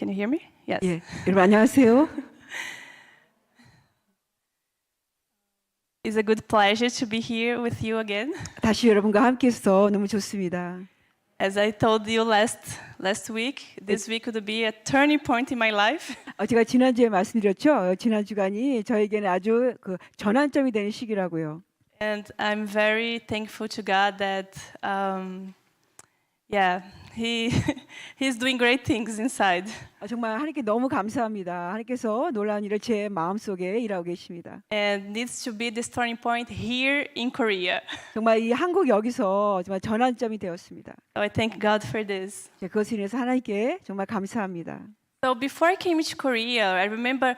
Can you hear me? Yes. 예, 여러분 안녕하세요. It's a good pleasure to be here with you again. 다시 여러분과 함께해서 너무 좋습니다. As I told you last week, this week would be a turning point in my life. 제가 지난주에 말씀드렸죠. 지난 주간이 저에게는 아주 그 전환점이 되는 시기라고요. And I'm very thankful to God that, He's doing great things inside. 정말 하나님께 너무 감사합니다. 하나님께서 놀라운 일을 제 마음속에 일하고 계십니다. And needs to be this turning point here in Korea. 정말 이 한국 여기서 정말 전환점이 되었습니다. So I thank God for this. 그것을 인해서 하나님께 정말 감사합니다. So before I came to Korea, I remember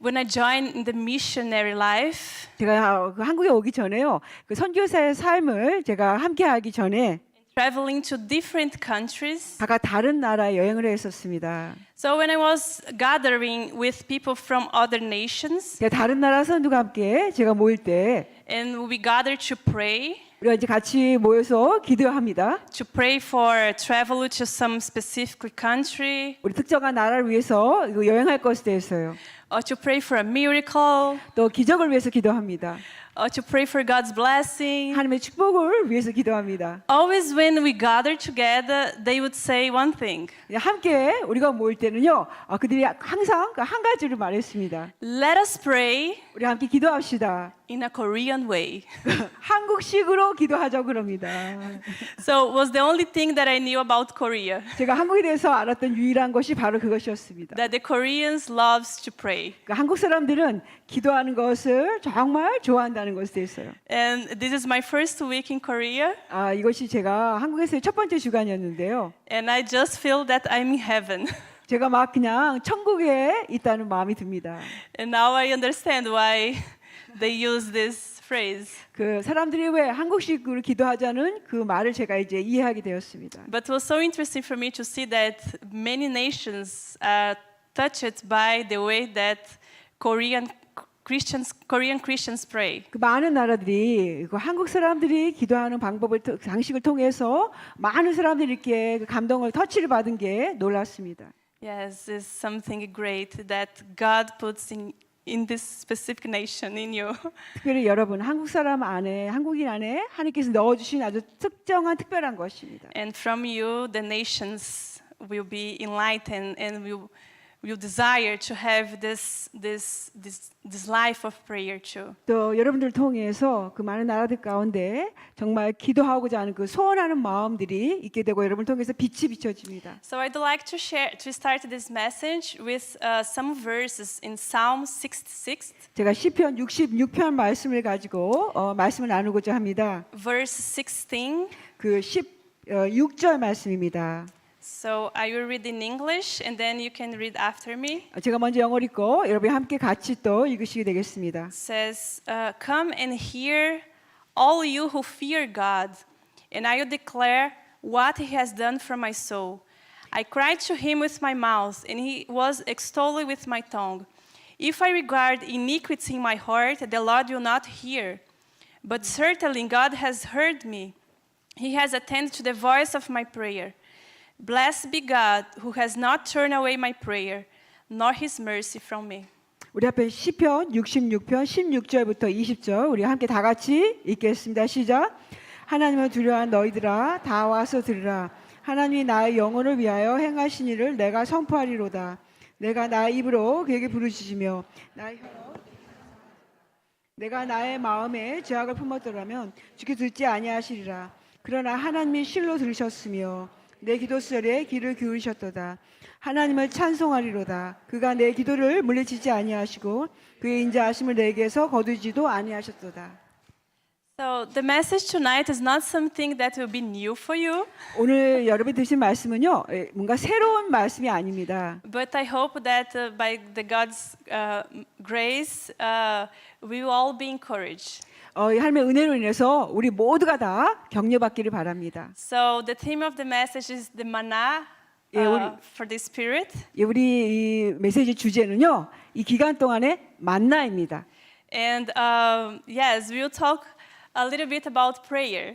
when I joined in the missionary life. 제가 한국에 오기 전에요. 그 선교사의 삶을 제가 함께하기 전에 Traveling to different countries. 각각 다른 나라에 여행을 했었습니다. So when I was gathering with people from other nations, 다른 나라 선두가 함께 제가 모일 때 and we gathered to pray 우리가 이제 같이 모여서 기도합니다. to pray for travel to some specific country, 우리 특정한 나라를 위해서 여행할 것에 대해서요. or to pray for a miracle, 또 기적을 위해서 기도합니다. or to pray for God's blessing. 하나님의 축복을 위해서 기도합니다. Always when we gather together, they would say one thing. 함께 우리가 모일 때는요. 그들이 항상 한 가지를 말했습니다. Let us pray 우리 함께 기도합시다. in a Korean way. 한국식으로 기도하자고 그럽니다. So it was the only thing that I knew about Korea. 제가 한국에 대해서 알았던 유일한 것이 바로 그것이었습니다. That the Koreans loves to pray. 한국 사람들은 기도하는 것을 정말 좋아한다는 것에 대해서요. And this is my first week in Korea. 이것이 제가 한국에서의 첫 번째 주간이었는데요. And I just feel that I'm in heaven. 제가 막 그냥 천국에 있다는 마음이 듭니다. And now I understand why they use this phrase. 그 사람들이 왜 한국식으로 기도하자는 그 말을 제가 이제 이해하게 되었습니다. But it was so interesting for me to see that many nations are touched by the way that Korean Christians pray. 그 많은 나라들이 그 한국 사람들이 기도하는 방식을 통해서 많은 사람들이 이렇게 감동을 터치를 받은 게 놀랐습니다. Yes, it's something great that God puts in this specific nation in you. 특별히 여러분 한국 사람 안에 한국인 안에 하나님께서 넣어주신 아주 특정한 특별한 것입니다. And from you, the nations will be enlightened and will desire to have this life of prayer too. 또 여러분들 통해서 그 많은 나라들 가운데 정말 기도하고자 하는 그 소원하는 마음들이 있게 되고 여러분을 통해서 빛이 비춰집니다. So I'd like to start this message with some verses in Psalm 66. 제가 시편 66편 말씀을 가지고 말씀을 나누고자 합니다. Verse 16. 그 16절 말씀입니다. So I will read in English and then you can read after me. 제가 먼저 영어를 읽고 여러분이 함께 같이 또 읽으시게 되겠습니다. It says, "Come and hear, all you who fear God, and I will declare what He has done for my soul. I cried to Him with my mouth, and He was extolled with my tongue. If I regard iniquity in my heart, the Lord will not hear. But certainly God has heard me. He has attended to the voice of my prayer. Blessed be God who has not turned away my prayer, nor His mercy from me." 우리 앞에 시편 66편 16절부터 20절 우리 함께 다 같이 읽겠습니다. 시작. 하나님을 두려워한 너희들아 다 와서 들으라. 하나님이 나의 영혼을 위하여 행하신 일을 내가 선포하리로다. 내가 나의 입으로 그에게 부르짖으며 내가 나의 마음에 죄악을 품었더라면 주께 듣지 아니하시리라. 그러나 하나님이 실로 들으셨으며 내 기도소리에 귀를 기울이셨도다. 하나님을 찬송하리로다. 그가 내 기도를 물리치지 아니하시고 그의 인자하심을 내게서 거두지도 아니하셨도다. So the message tonight is not something that will be new for you, 오늘 여러분이 들으신 말씀은요, 뭔가 새로운 말씀이 아닙니다. but I hope that by God's grace, we will all be encouraged. 하나님의 은혜로 인해서 우리 모두가 다 격려받기를 바랍니다. So the theme of the message is the manna for the Spirit. 우리 이 메시지 주제는요, 이 기간 동안의 만나입니다. And yes, we will talk a little bit about prayer.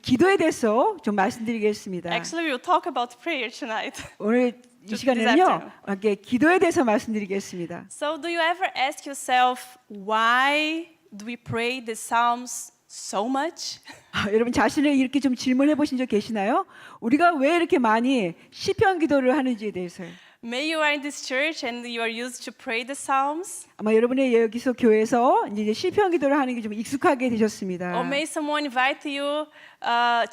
기도에 대해서 좀 말씀드리겠습니다. Actually, we will talk about prayer tonight. 오늘 이 this 시간에는요, afternoon. 함께 기도에 대해서 말씀드리겠습니다. So, do you ever ask yourself, why do we pray the Psalms so much? 여러분 자신을 이렇게 좀 질문해 보신 적 계시나요? 우리가 왜 이렇게 많이 시편 기도를 하는지에 대해서요. Maybe you are in this church and you are used to pray the Psalms. 아마 여러분의 여기서 교회에서 이제 시편 기도를 하는 게 좀 익숙하게 되셨습니다. Or may someone invite you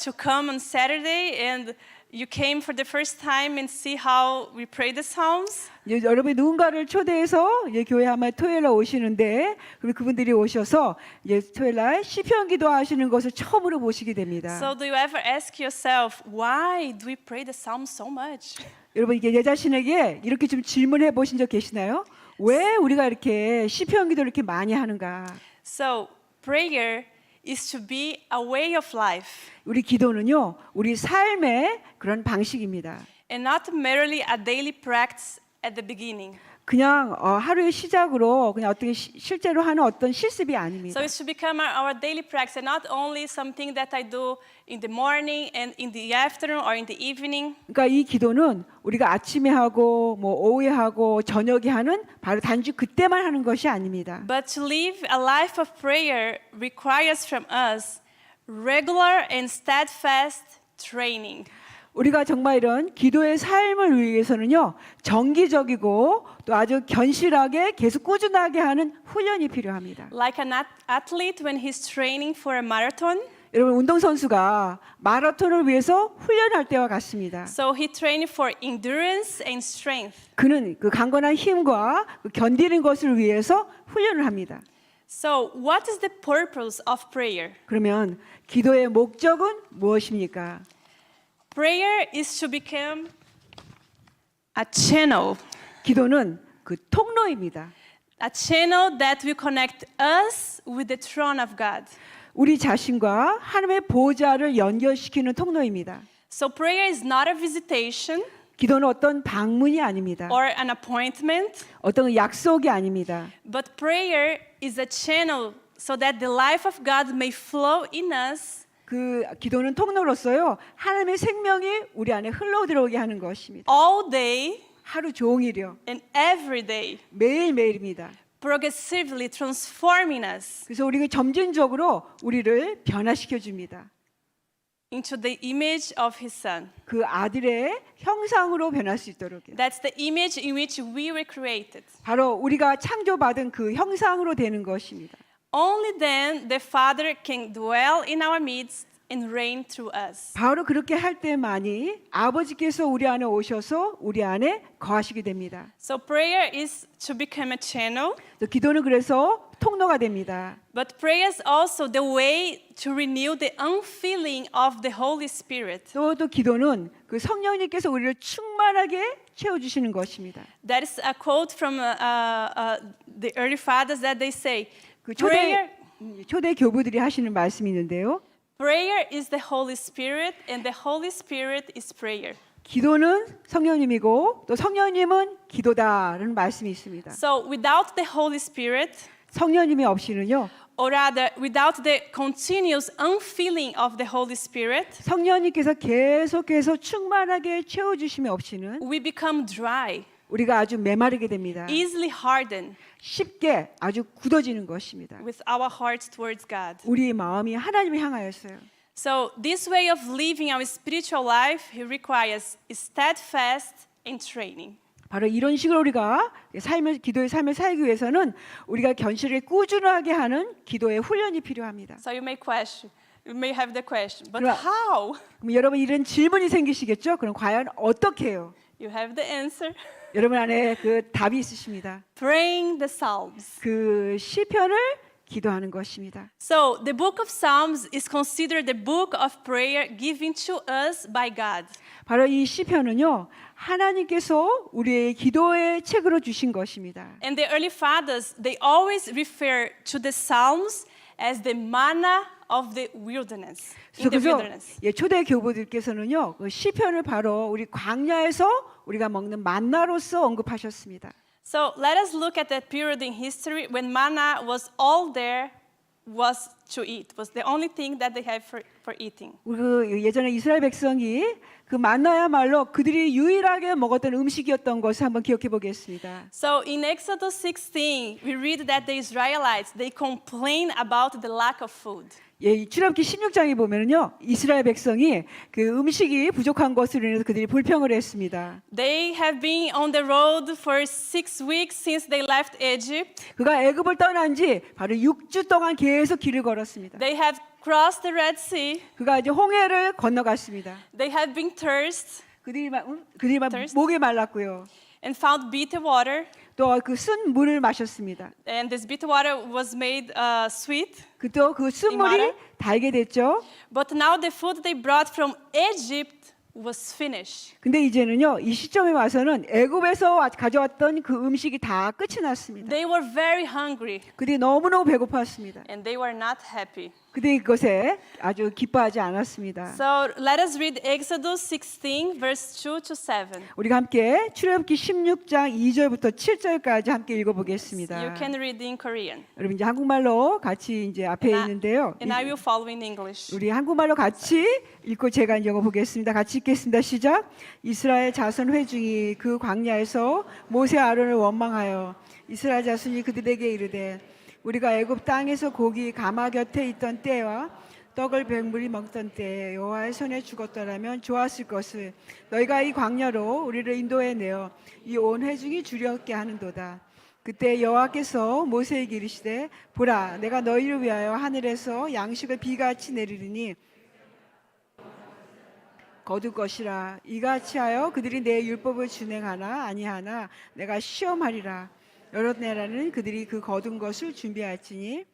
to come on Saturday and you came for the first time and see how we pray the Psalms. 이제 여러분이 누군가를 초대해서 이제 교회 아마 토요일 날 오시는데 그리고 그분들이 오셔서 이제 토요일 날 시편 기도하시는 것을 처음으로 보시게 됩니다. So do you ever ask yourself, why do we pray the Psalms so much? 여러분 이게 내 자신에게 이렇게 좀 질문해 보신 적 계시나요? 왜 우리가 이렇게 시편 기도를 이렇게 많이 하는가? So prayer is to be a way of life 우리 기도는요, 우리 삶의 그런 방식입니다. and not merely a daily practice at the beginning. 그냥 하루의 시작으로 그냥 어떻게 실제로 하는 어떤 실습이 아닙니다. So it should become our daily practice and not only something that I do in the morning and in the afternoon or in the evening. 그러니까 이 기도는 우리가 아침에 하고 뭐 오후에 하고 저녁에 하는 바로 단지 그때만 하는 것이 아닙니다. But to live a life of prayer requires from us regular and steadfast training. 우리가 정말 이런 기도의 삶을 위해서는요, 정기적이고 또 아주 견실하게 계속 꾸준하게 하는 훈련이 필요합니다. Like an athlete when he's training for a marathon. 여러분 운동선수가 마라톤을 위해서 훈련할 때와 같습니다. So he trained for endurance and strength. 그는 그 강건한 힘과 그 견디는 것을 위해서 훈련을 합니다. So what is the purpose of prayer? 그러면 기도의 목적은 무엇입니까? Prayer is to become a channel. 기도는 그 통로입니다. A channel that will connect us with the throne of God. 우리 자신과 하나님의 보좌를 연결시키는 통로입니다. So prayer is not a visitation 기도는 어떤 방문이 아닙니다. or an appointment, 어떤 약속이 아닙니다. but prayer is a channel so that the life of God may flow in us. 그 기도는 통로로서요, 하나님의 생명이 우리 안에 흘러 들어오게 하는 것입니다. All day 하루 종일이요, and every day, 매일매일입니다. progressively transforming us 그래서 우리가 점진적으로 우리를 변화시켜 줍니다. into the image of His Son. 그 아들의 형상으로 변할 수 있도록. That's the image in which we were created. 바로 우리가 창조받은 그 형상으로 되는 것입니다. Only then the Father can dwell in our midst and reign through us. 바로 그렇게 할 때만이 아버지께서 우리 안에 오셔서 우리 안에 거하시게 됩니다. So prayer is to become a channel, 또 기도는 그래서 통로가 됩니다. but prayer is also the way to renew the unfeeling of the Holy Spirit. 또 기도는 그 성령님께서 우리를 충만하게 채워주시는 것입니다. That is a quote from the early fathers that they say, 그 prayer, 초대 교부들이 하시는 말씀이 있는데요. prayer is the Holy Spirit and the Holy Spirit is prayer. 기도는 성령님이고 또 성령님은 기도다라는 말씀이 있습니다. So without the Holy Spirit, 성령님이 없이는요, or rather without the continuous unfeeling of the Holy Spirit, 성령님께서 계속해서 충만하게 채워주심이 없이는 we become dry, 우리가 아주 메마르게 됩니다. easily hardened 쉽게 아주 굳어지는 것입니다. with our hearts towards God. 우리의 마음이 하나님을 향하였어요. So this way of living our spiritual life requires steadfast and training. 바로 이런 식으로 우리가 기도의 삶을 살기 위해서는 우리가 견실하게 꾸준하게 하는 기도의 훈련이 필요합니다. So you may have the question, but 그럼- how? 그럼 여러분 이런 질문이 생기시겠죠? 그럼 과연 어떻게 해요? You have the answer. 여러분 안에 그 답이 있으십니다. Praying the Psalms. 그 시편을 기도하는 것입니다. So the book of Psalms is considered the book of prayer given to us by God. 바로 이 시편은요, 하나님께서 우리의 기도의 책으로 주신 것입니다. And the early fathers, they always refer to the Psalms as the manna of the wilderness. In the 그래서 wilderness. 초대 교부들께서는요, 그 시편을 바로 우리 광야에서 우리가 먹는 만나로서 언급하셨습니다. So let us look at that period in history when manna was all there was to eat. Was the only thing that they had for for eating. 그 예전에 이스라엘 백성이 그 만나야말로 그들이 유일하게 먹었던 음식이었던 것을 한번 기억해 보겠습니다. So in Exodus 16, we read that the Israelites, they complain about the lack of food. 예, 이 출애굽기 16장에 보면은요, 이스라엘 백성이 그 음식이 부족한 것으로 인해서 그들이 불평을 했습니다. They have been on the road for 6 weeks since they left Egypt. 그가 애굽을 떠난 지 바로 6주 동안 계속 길을 걸었습니다. They have crossed the Red Sea. 그가 이제 홍해를 건너갔습니다. They have been thirst 그들이 Thirst? 목이 말랐고요. and found bitter water. 또 그 쓴 물을 마셨습니다. And this bitter water was made sweet. 또 그 쓴물이 이마를? 달게 됐죠. But now the food they brought from Egypt was finished. 근데 이제는요, 이 시점에 와서는 애굽에서 가져왔던 그 음식이 다 끝이 났습니다. They were very hungry 그들이 너무너무 배고팠습니다. and they were not happy. 그들이 그것에 아주 기뻐하지 않았습니다. So let us read Exodus 16 verse 2 to 7. 우리가 함께 출애굽기 16장 2절부터 7절까지 함께 읽어보겠습니다. You can read in Korean. 여러분 이제 한국말로 같이 이제 앞에 있는데요. And I will follow in English. 우리 한국말로 같이 읽고 제가 이제 읽어보겠습니다. 같이 읽겠습니다. 시작. 이스라엘 자손 회중이 그 광야에서 모세 아론을 원망하여 이스라엘 자손이 그들에게 이르되 우리가 애굽 땅에서 고기 가마 곁에 있던 때와 떡을 백물이 먹던 때에 여호와의 손에 죽었더라면 좋았을 것을 너희가 이 광야로 우리를 인도해 내어 이 온 회중이 두렵게 하는도다. 그때 여호와께서 모세에게 이르시되 보라 내가 너희를 위하여 하늘에서 양식을 비같이 내리리니 거둘 것이라 이같이 하여 그들이 내 율법을 준행하나 아니하나 내가 시험하리라. 여러 나라는 그들이 그 거둔 것을 준비할지니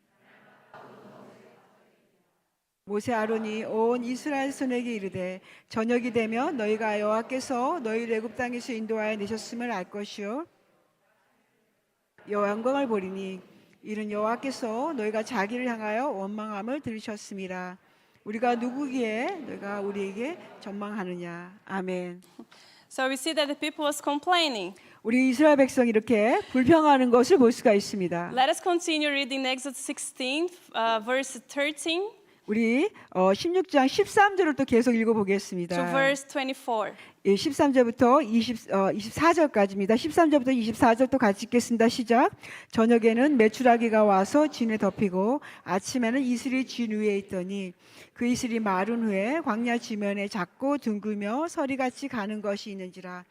모세 아론이 온 이스라엘 손에게 이르되 저녁이 되면 너희가 여호와께서 너희를 애굽 땅에서 인도하여 내셨음을 알 것이요 여호와 영광을 보리니 이는 여호와께서 너희가 자기를 향하여 원망함을 들으셨음이라. 우리가 누구기에 너희가 우리에게 전망하느냐. 아멘. So we see that the people was complaining. 우리 이스라엘 백성이 이렇게 불평하는 것을 볼 수가 있습니다. Let us continue reading Exodus 16 verse 13 우리 16장 13절을 또 계속 to 읽어보겠습니다. verse 24. 13절부터 24절까지입니다. 13절부터 24절 또 같이 읽겠습니다. 시작. 저녁에는 메추라기가 와서 진에 덮이고 아침에는 이슬이 진 위에 있더니 그 이슬이 마른 후에 광야 지면에 작고 둥글며 서리같이 가는 것이 있는지라.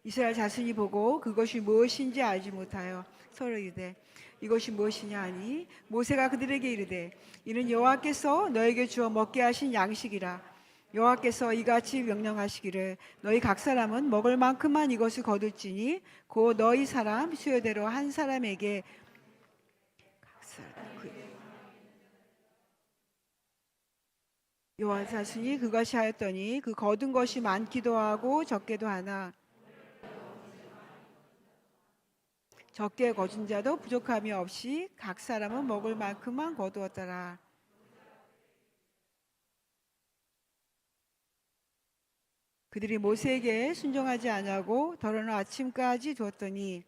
이스라엘 자손이 보고 그것이 무엇인지 알지 못하여 서로 이르되 이것이 무엇이냐 하니 모세가 그들에게 이르되 이는 여호와께서 너에게 주어 먹게 하신 양식이라. 여호와께서 이같이 명령하시기를 너희 각 사람은 먹을 만큼만 이것을 거둘지니 곧 너희 사람 수요대로 한 사람에게 여호와 자손이 그것이 하였더니 그 거둔 것이 많기도 하고 적게도 하나 적게 거둔 자도 부족함이 없이 각 사람은 먹을 만큼만 거두었더라. 그들이 모세에게 순종하지 아니하고 더러는 아침까지 두었더니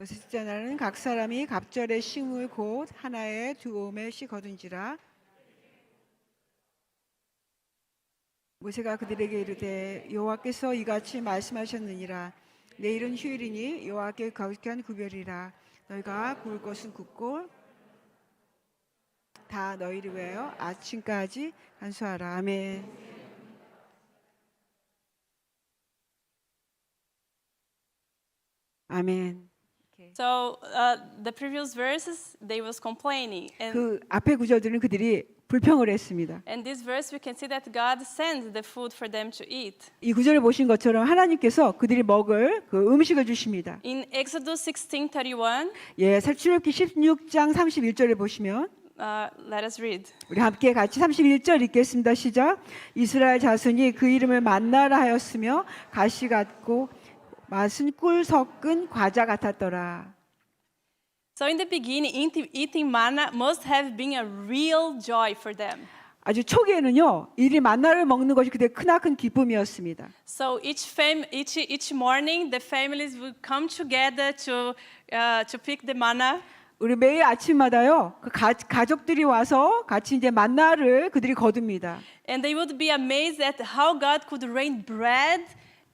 셋째 날은 각 사람이 갑절의 식물 곧 하나에 2오멜씩 거둔지라. 모세가 그들에게 이르되 여호와께서 이같이 말씀하셨느니라. 내일은 휴일이니 여호와께 거룩한 구별이라. 너희가 구울 것은 굽고 다 너희를 위하여 아침까지 간수하라. 아멘. 아멘. So the previous verses they was complaining 그 앞에 구절들은 그들이 불평을 했습니다. and this verse we can see that God sends the food for them to eat. 이 구절을 보신 것처럼 하나님께서 그들이 먹을 그 음식을 주십니다. In Exodus 16:31, 예, 출애굽기 16장 31절을 보시면 let us read. 우리 함께 같이 31절 읽겠습니다. 시작. 이스라엘 자손이 그 이름을 만나라 하였으며 가시 같고 맛은 꿀 섞은 과자 같았더라. So in the beginning, eating manna must have been a real joy for them. 아주 초기에는요, 이 만나를 먹는 것이 그때 크나큰 기쁨이었습니다. So each morning, the families would come together to pick the manna. 우리 매일 아침마다요, 그 가족들이 와서 같이 이제 만나를 그들이 거둡니다. And they would be amazed at how God could rain bread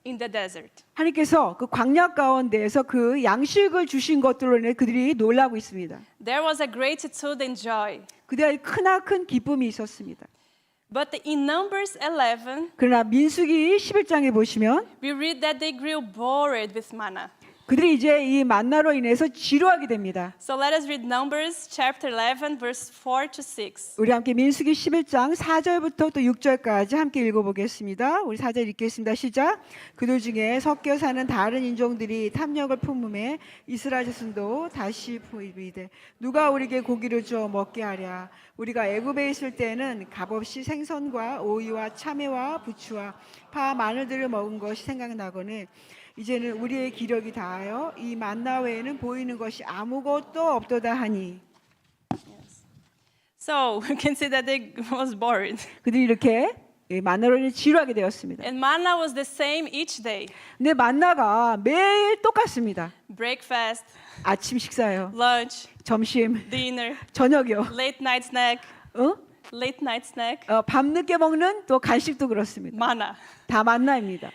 in the desert. 하나님께서 그 광야 가운데에서 그 양식을 주신 것들로 인해 그들이 놀라고 있습니다. There was a gratitude and joy. 그들의 크나큰 기쁨이 있었습니다. But in Numbers 11, 그러나 민수기 11장에 보시면 we read that they grew bored with manna. 그들이 이제 이 만나로 인해서 지루하게 됩니다. So let us read Numbers chapter 11, verse 4 to 6. 우리 함께 민수기 11장 4절부터 또 6절까지 함께 읽어보겠습니다. 우리 4절 읽겠습니다. 시작. 그들 중에 섞여 사는 다른 인종들이 탐욕을 품음에 이스라엘 자손도 다시 보이되 누가 우리에게 고기를 주어 먹게 하랴. 우리가 애굽에 있을 때는 값없이 생선과 오이와 참외와 부추와 파 마늘들을 먹은 것이 생각나거늘 이제는 우리의 기력이 다하여 이 만나 외에는 보이는 것이 아무것도 없도다 하니. So we can see that they was bored. 그들이 이렇게 만나로 인해 지루하게 되었습니다. And manna was the same each day. 근데 만나가 매일 똑같습니다. Breakfast, 아침 식사요, lunch, 점심, dinner, 저녁이요. late night snack, late night snack, 밤늦게 먹는 또 간식도 그렇습니다. manna. 다 만나입니다.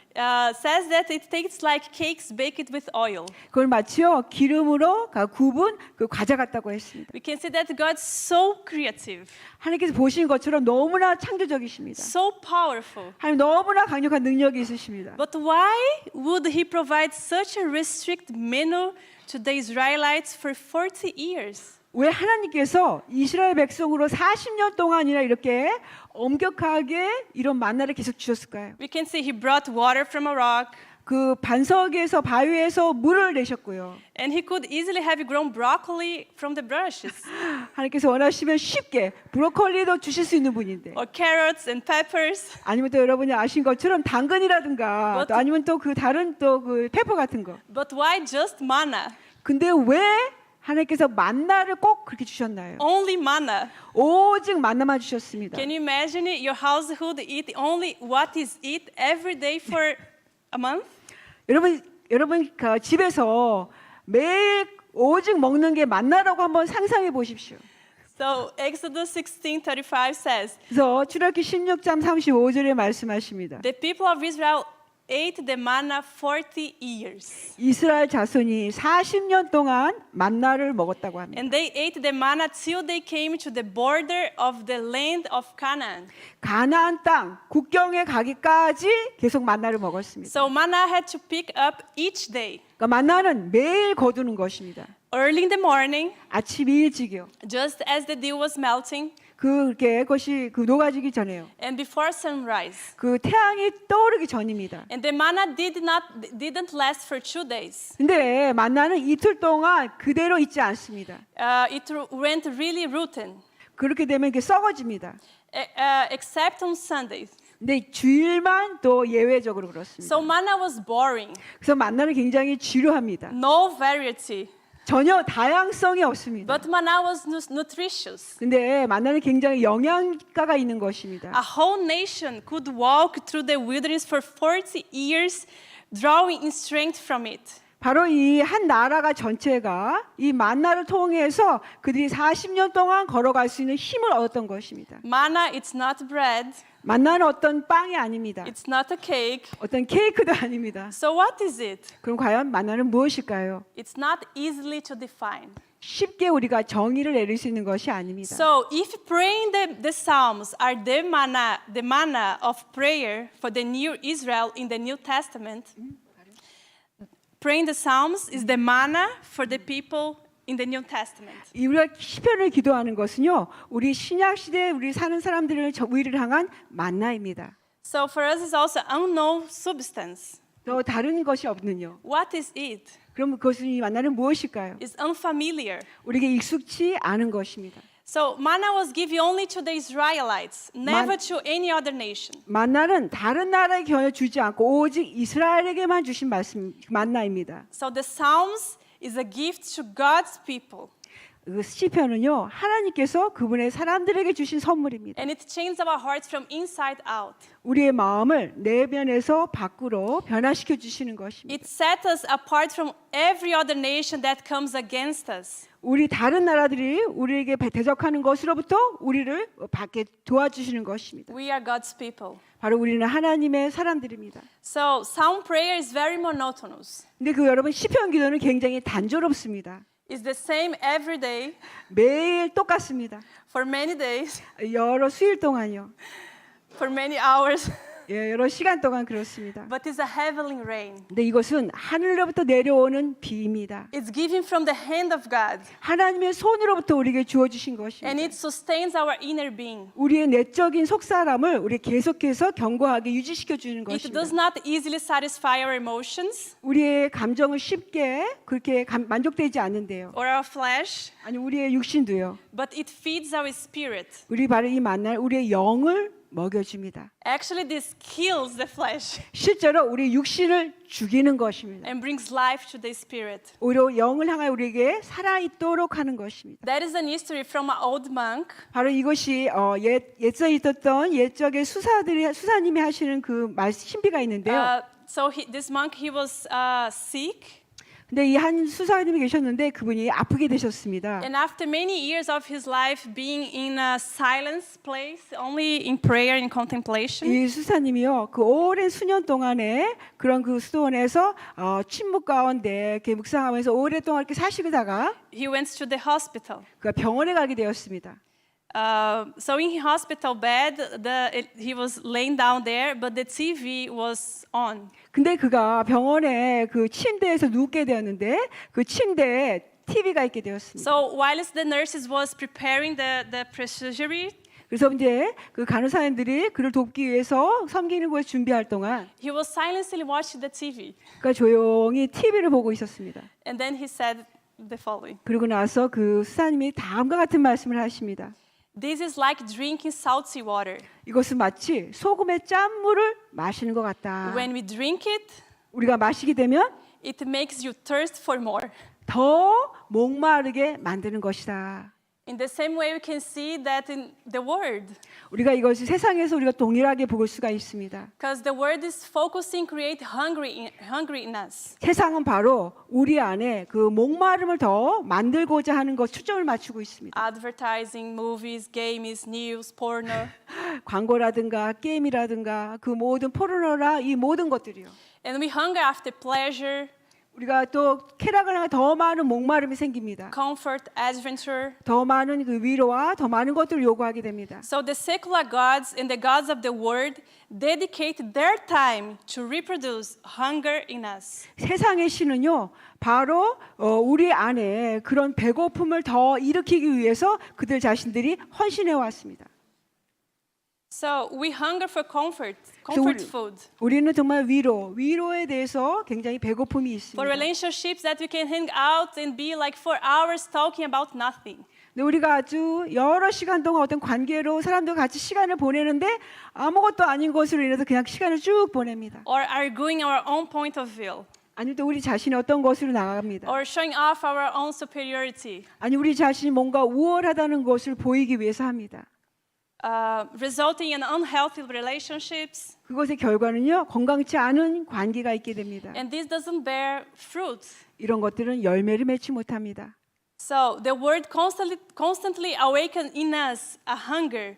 Says that it tastes like cakes baked with oil. 그걸 마치요 기름으로 구운 그 과자 같다고 했습니다. We can see that God's so creative, 하나님께서 보신 것처럼 너무나 창조적이십니다. so powerful. 하나님 너무나 강력한 능력이 있으십니다. But why would He provide such a restricted menu to the Israelites for 40 years? 왜 하나님께서 이스라엘 백성으로 40년 동안이나 이렇게 엄격하게 이런 만나를 계속 주셨을까요? We can see He brought water from a rock, 그 반석에서 바위에서 물을 내셨고요. and He could easily have grown broccoli from the brushes, 하나님께서 원하시면 쉽게 브로콜리도 주실 수 있는 분인데 or carrots and peppers. 아니면 또 여러분이 아신 것처럼 당근이라든가 또 아니면 또 그 다른 또 그 페퍼 같은 거. But why just manna? 근데 왜 하나님께서 만나를 꼭 그렇게 주셨나요? Only manna. 오직 만나만 주셨습니다. Can you imagine it? Your household eat only what is eat every day for a month? 여러분 그 집에서 매일 오직 먹는 게 만나라고 한번 상상해 보십시오. So Exodus 16:35 says, 그래서 출애굽기 16장 35절에 말씀하십니다. the people of Israel ate the manna 40 years. 이스라엘 자손이 40년 동안 만나를 먹었다고 합니다. And they ate the manna till they came to the border of the land of Canaan. 가나안 땅 국경에 가기까지 계속 만나를 먹었습니다. So manna had to pick up each day. 그러니까 만나는 매일 거두는 것입니다. Early in the morning, 아침 일찍이요. just as the dew was melting, 그것이 그 녹아지기 전에요. and before sunrise. 그 태양이 떠오르기 전입니다. And the manna didn't last for 2 days. 근데 만나는 이틀 동안 그대로 있지 않습니다. It went really rotten, 그렇게 되면 이게 썩어집니다. except on Sundays. 근데 주일만 또 예외적으로 그렇습니다. So manna was boring, 그래서 만나는 굉장히 지루합니다. no variety. 전혀 다양성이 없습니다. But manna was nutritious. 근데 만나는 굉장히 영양가가 있는 것입니다. A whole nation could walk through the wilderness for 40 years, drawing in strength from it. 바로 이 한 나라가 전체가 이 만나를 통해서 그들이 40년 동안 걸어갈 수 있는 힘을 얻었던 것입니다. Manna, it's not bread, 만나는 어떤 빵이 아닙니다. it's not a cake. 어떤 케이크도 아닙니다. So what is it? 그럼 과연 만나는 무엇일까요? It's not easily to define. 쉽게 우리가 정의를 내릴 수 있는 것이 아닙니다. So if praying the Psalms are the manna of prayer for the new Israel in the New Testament, praying the Psalms is the manna for the people in the New Testament. 우리가 시편을 기도하는 것은요, 우리 신약 시대에 우리 사는 사람들을 우리를 향한 만나입니다. So for us it's also unknown substance. 또 다른 것이 없는요. What is it? 그럼 그것은 이 만나는 무엇일까요? It's unfamiliar. 우리에게 익숙치 않은 것입니다. So manna was given only to the Israelites, never to any other nation. 만나는 다른 나라에 견해 주지 않고 오직 이스라엘에게만 주신 말씀 만나입니다. So the Psalms is a gift to God's people. 그 시편은요 하나님께서 그분의 사람들에게 주신 선물입니다. And it changes our hearts from inside out. 우리의 마음을 내면에서 밖으로 변화시켜 주시는 것입니다. It sets us apart from every other nation that comes against us. 우리 다른 나라들이 우리에게 대적하는 것으로부터 우리를 밖에 도와주시는 것입니다. We are God's people. 바로 우리는 하나님의 사람들입니다. So psalm prayer is very monotonous. 근데 그 여러분 시편 기도는 굉장히 단조롭습니다. It's the same every day 매일 똑같습니다. for many days, 여러 수일 동안요. for many hours, 예, 여러 시간 동안 그렇습니다. but it's a heavenly rain. 근데 이것은 하늘로부터 내려오는 비입니다. It's given from the hand of God, 하나님의 손으로부터 우리에게 주어 주신 and 것입니다. it sustains our inner being. 우리의 내적인 속사람을 우리 계속해서 견고하게 유지시켜 주는 It 것입니다. does not easily satisfy our emotions 우리의 감정을 쉽게 그렇게 만족되지 않는데요. or our flesh, 아니 우리의 육신도요. but it feeds our spirit. 우리 바로 이 만날 우리의 영을 먹여줍니다. Actually, this kills the flesh 실제로 우리 육신을 죽이는 것입니다. and brings life to the spirit. 오히려 영을 향하여 우리에게 살아있도록 하는 것입니다. That is an history from an old monk. 바로 이것이 옛적에 있었던 옛적의 수사님이 하시는 그 신비가 있는데요. So this monk, he was sick. 근데 이 한 수사님이 계셨는데 그분이 아프게 되셨습니다. And after many years of his life being in a silence place, only in prayer and contemplation, 이 수사님이요, 그 오랜 수년 동안에 그런 그 수도원에서 침묵 가운데 이렇게 묵상하면서 오랫동안 이렇게 사시다가 he went to the hospital. 그 병원에 가게 되었습니다. So in his hospital bed, he was laying down there, but the TV was on. 근데 그가 병원에 그 침대에서 눕게 되었는데 그 침대에 TV가 있게 되었습니다. So whilst the nurses was preparing the procedure, 그래서 이제 그 간호사님들이 그를 돕기 위해서 섬기는 것을 준비할 동안 he was silently watching the TV. 그가 조용히 TV를 보고 있었습니다. And then he said the following. 그러고 나서 그 수사님이 다음과 같은 말씀을 하십니다. This is like drinking salty water. 이것은 마치 소금의 짠물을 마시는 것 같다. When we drink it, 우리가 마시게 되면 it makes you thirst for more. 더 목마르게 만드는 것이다. In the same way, we can see that in the Word, 우리가 이것을 세상에서 우리가 동일하게 볼 수가 있습니다. because the Word is focusing, create hungry in us. 세상은 바로 우리 안에 그 목마름을 더 만들고자 하는 것 초점을 맞추고 있습니다. Advertising, movies, games, news, porno, 광고라든가 게임이라든가 그 모든 포르노라 이 모든 것들이요. and we hunger after pleasure, 우리가 또 쾌락을 향해 더 많은 목마름이 생깁니다. comfort, adventure. 더 많은 그 위로와 더 많은 것들을 요구하게 됩니다. So the secular gods and the gods of the world dedicate their time to reproduce hunger in us. 세상의 신은요, 바로 우리 안에 그런 배고픔을 더 일으키기 위해서 그들 자신들이 헌신해 왔습니다. So we hunger for comfort 우리- food, 우리는 정말 위로에 대해서 굉장히 배고픔이 for 있습니다. relationships that we can hang out and be like for hours talking about nothing. 근데 우리가 아주 여러 시간 동안 어떤 관계로 사람들과 같이 시간을 보내는데 아무것도 아닌 것으로 인해서 그냥 시간을 쭉 보냅니다. Or arguing our own point of view, 아니면 또 우리 자신이 어떤 것으로 나갑니다. or showing off our own superiority, 아니 우리 자신이 뭔가 우월하다는 것을 보이기 위해서 합니다. resulting in unhealthy relationships. 그것의 결과는요, 건강치 않은 관계가 있게 됩니다. And this doesn't bear fruit. 이런 것들은 열매를 맺지 못합니다. So the word constantly awaken in us a hunger.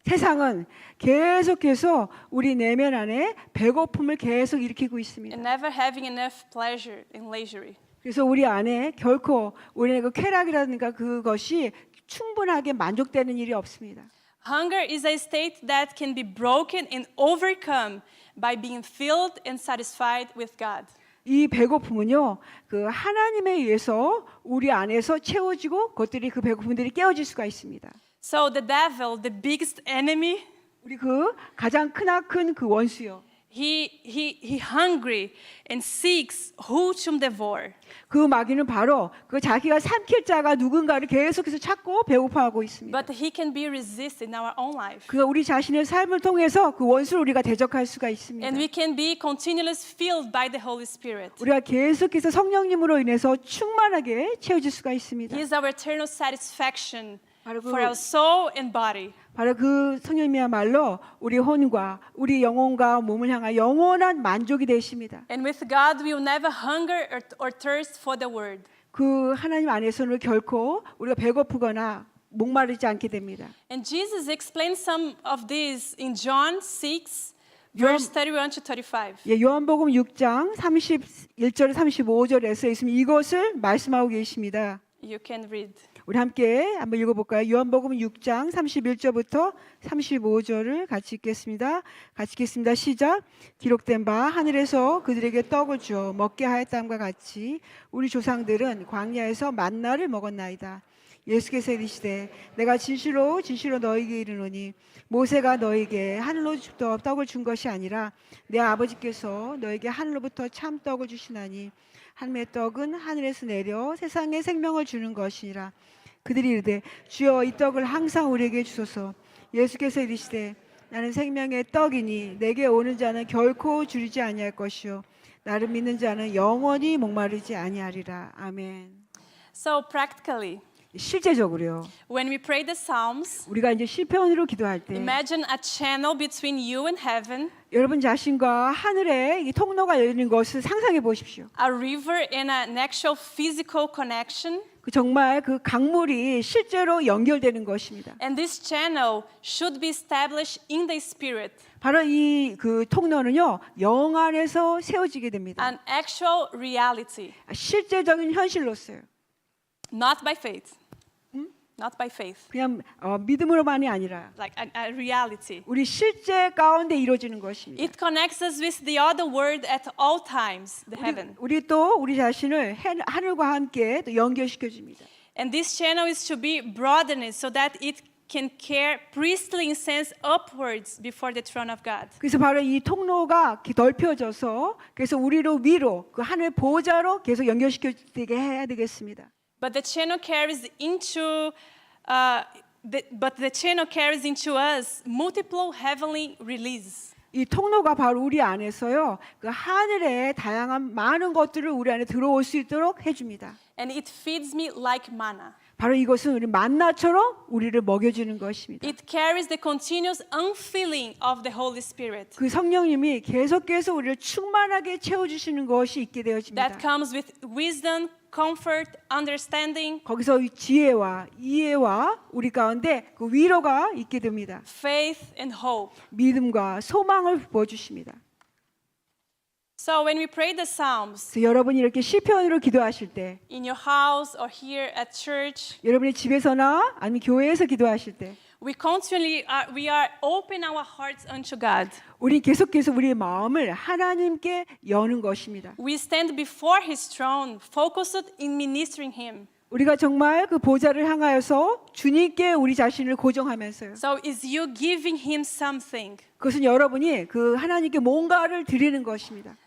세상은 계속해서 우리 내면 안에 배고픔을 계속 일으키고 있습니다. And never having enough pleasure and leisure. 그래서 우리 안에 결코 우리의 그 쾌락이라든가 그것이 충분하게 만족되는 일이 없습니다. Hunger is a state that can be broken and overcome by being filled and satisfied with God. 이 배고픔은요, 그 하나님에 의해서 우리 안에서 채워지고 그것들이 그 배고픔들이 깨어질 수가 있습니다. So the devil, the biggest enemy, 우리 그 가장 크나큰 그 원수요. he hungry and seeks who to devour. 그 마귀는 바로 그 자기가 삼킬 자가 누군가를 계속해서 찾고 배고파하고 있습니다. But he can be resisted in our own life. 그 우리 자신의 삶을 통해서 그 원수를 우리가 대적할 수가 있습니다. And we can be continuously filled by the Holy Spirit. 우리가 계속해서 성령님으로 인해서 충만하게 채워질 수가 있습니다. He is our eternal satisfaction 바로 그- for our soul and body. 바로 그 성령님이야말로 우리 혼과 우리 영혼과 몸을 향한 영원한 만족이 되십니다. And with God, we will never hunger or thirst for the word. 그 하나님 안에서는 결코 우리가 배고프거나 목마르지 않게 됩니다. And Jesus explains some of this in John 6, verse 31 to 35. 예, 요한복음 6장 31절 35절에서 있으면 이것을 말씀하고 계십니다. You can read. 우리 함께 한번 읽어볼까요? 요한복음 6장 31절부터 35절을 같이 읽겠습니다. 같이 읽겠습니다. 시작. 기록된 바 하늘에서 그들에게 떡을 주어 먹게 하였다함과 같이 우리 조상들은 광야에서 만나를 먹었나이다. 예수께서 이르시되 내가 진실로 진실로 너희에게 이르노니 모세가 너희에게 하늘로부터 떡을 준 것이 아니라 내 아버지께서 너희에게 하늘로부터 참 떡을 주시나니 하늘의 떡은 하늘에서 내려 세상에 생명을 주는 것이니라. 그들이 이르되 주여 이 떡을 항상 우리에게 주소서. 예수께서 이르시되 나는 생명의 떡이니 내게 오는 자는 결코 줄이지 아니할 것이요 나를 믿는 자는 영원히 목마르지 아니하리라. 아멘. So practically, 실제적으로요. when we pray the Psalms, 우리가 이제 시편으로 기도할 때 imagine a channel between you and heaven, 여러분 자신과 하늘에 이 통로가 열리는 것을 상상해 보십시오. a river and an actual physical connection. 그 정말 그 강물이 실제로 연결되는 것입니다. And this channel should be established in the spirit, 바로 이 그 통로는요 영 안에서 세워지게 됩니다. an actual reality, 실제적인 현실로서요. not by faith. Not by faith, 그냥 믿음으로만이 아니라 like a reality. 우리 실제 가운데 이루어지는 것입니다. It connects us with the other world at all times, the heaven. 우리 또 우리 자신을 하늘과 함께 또 연결시켜 줍니다. And this channel is to be broadened so that it can carry priestly incense upwards before the throne of God. 그래서 바로 이 통로가 넓혀져서 그래서 우리로 위로 그 하늘 보좌로 계속 연결시켜지게 해야 되겠습니다. But the channel carries into us multiple heavenly release. 이 통로가 바로 우리 안에서요. 그 하늘의 다양한 많은 것들을 우리 안에 들어올 수 있도록 해줍니다. And it feeds me like manna. 바로 이것은 우리 만나처럼 우리를 먹여주는 것입니다. It carries the continuous unfilling of the Holy Spirit 그 성령님이 계속해서 우리를 충만하게 채워주시는 것이 있게 되어집니다. that comes with wisdom, comfort, understanding, 거기서 지혜와 이해와 우리 가운데 그 위로가 있게 됩니다. faith, and hope. 믿음과 소망을 부어주십니다. So when we pray the Psalms 그래서 여러분이 이렇게 시편으로 기도하실 때 in your house or here at church, 여러분이 집에서나 아니면 교회에서 기도하실 때 we are open our hearts unto God. 우리 계속해서 우리의 마음을 하나님께 여는 것입니다. We stand before His throne, focused in ministering Him. 우리가 정말 그 보좌를 향하여서 주님께 우리 자신을 고정하면서요. So is you giving Him something? 그것은 여러분이 그 하나님께 뭔가를 드리는 것입니다.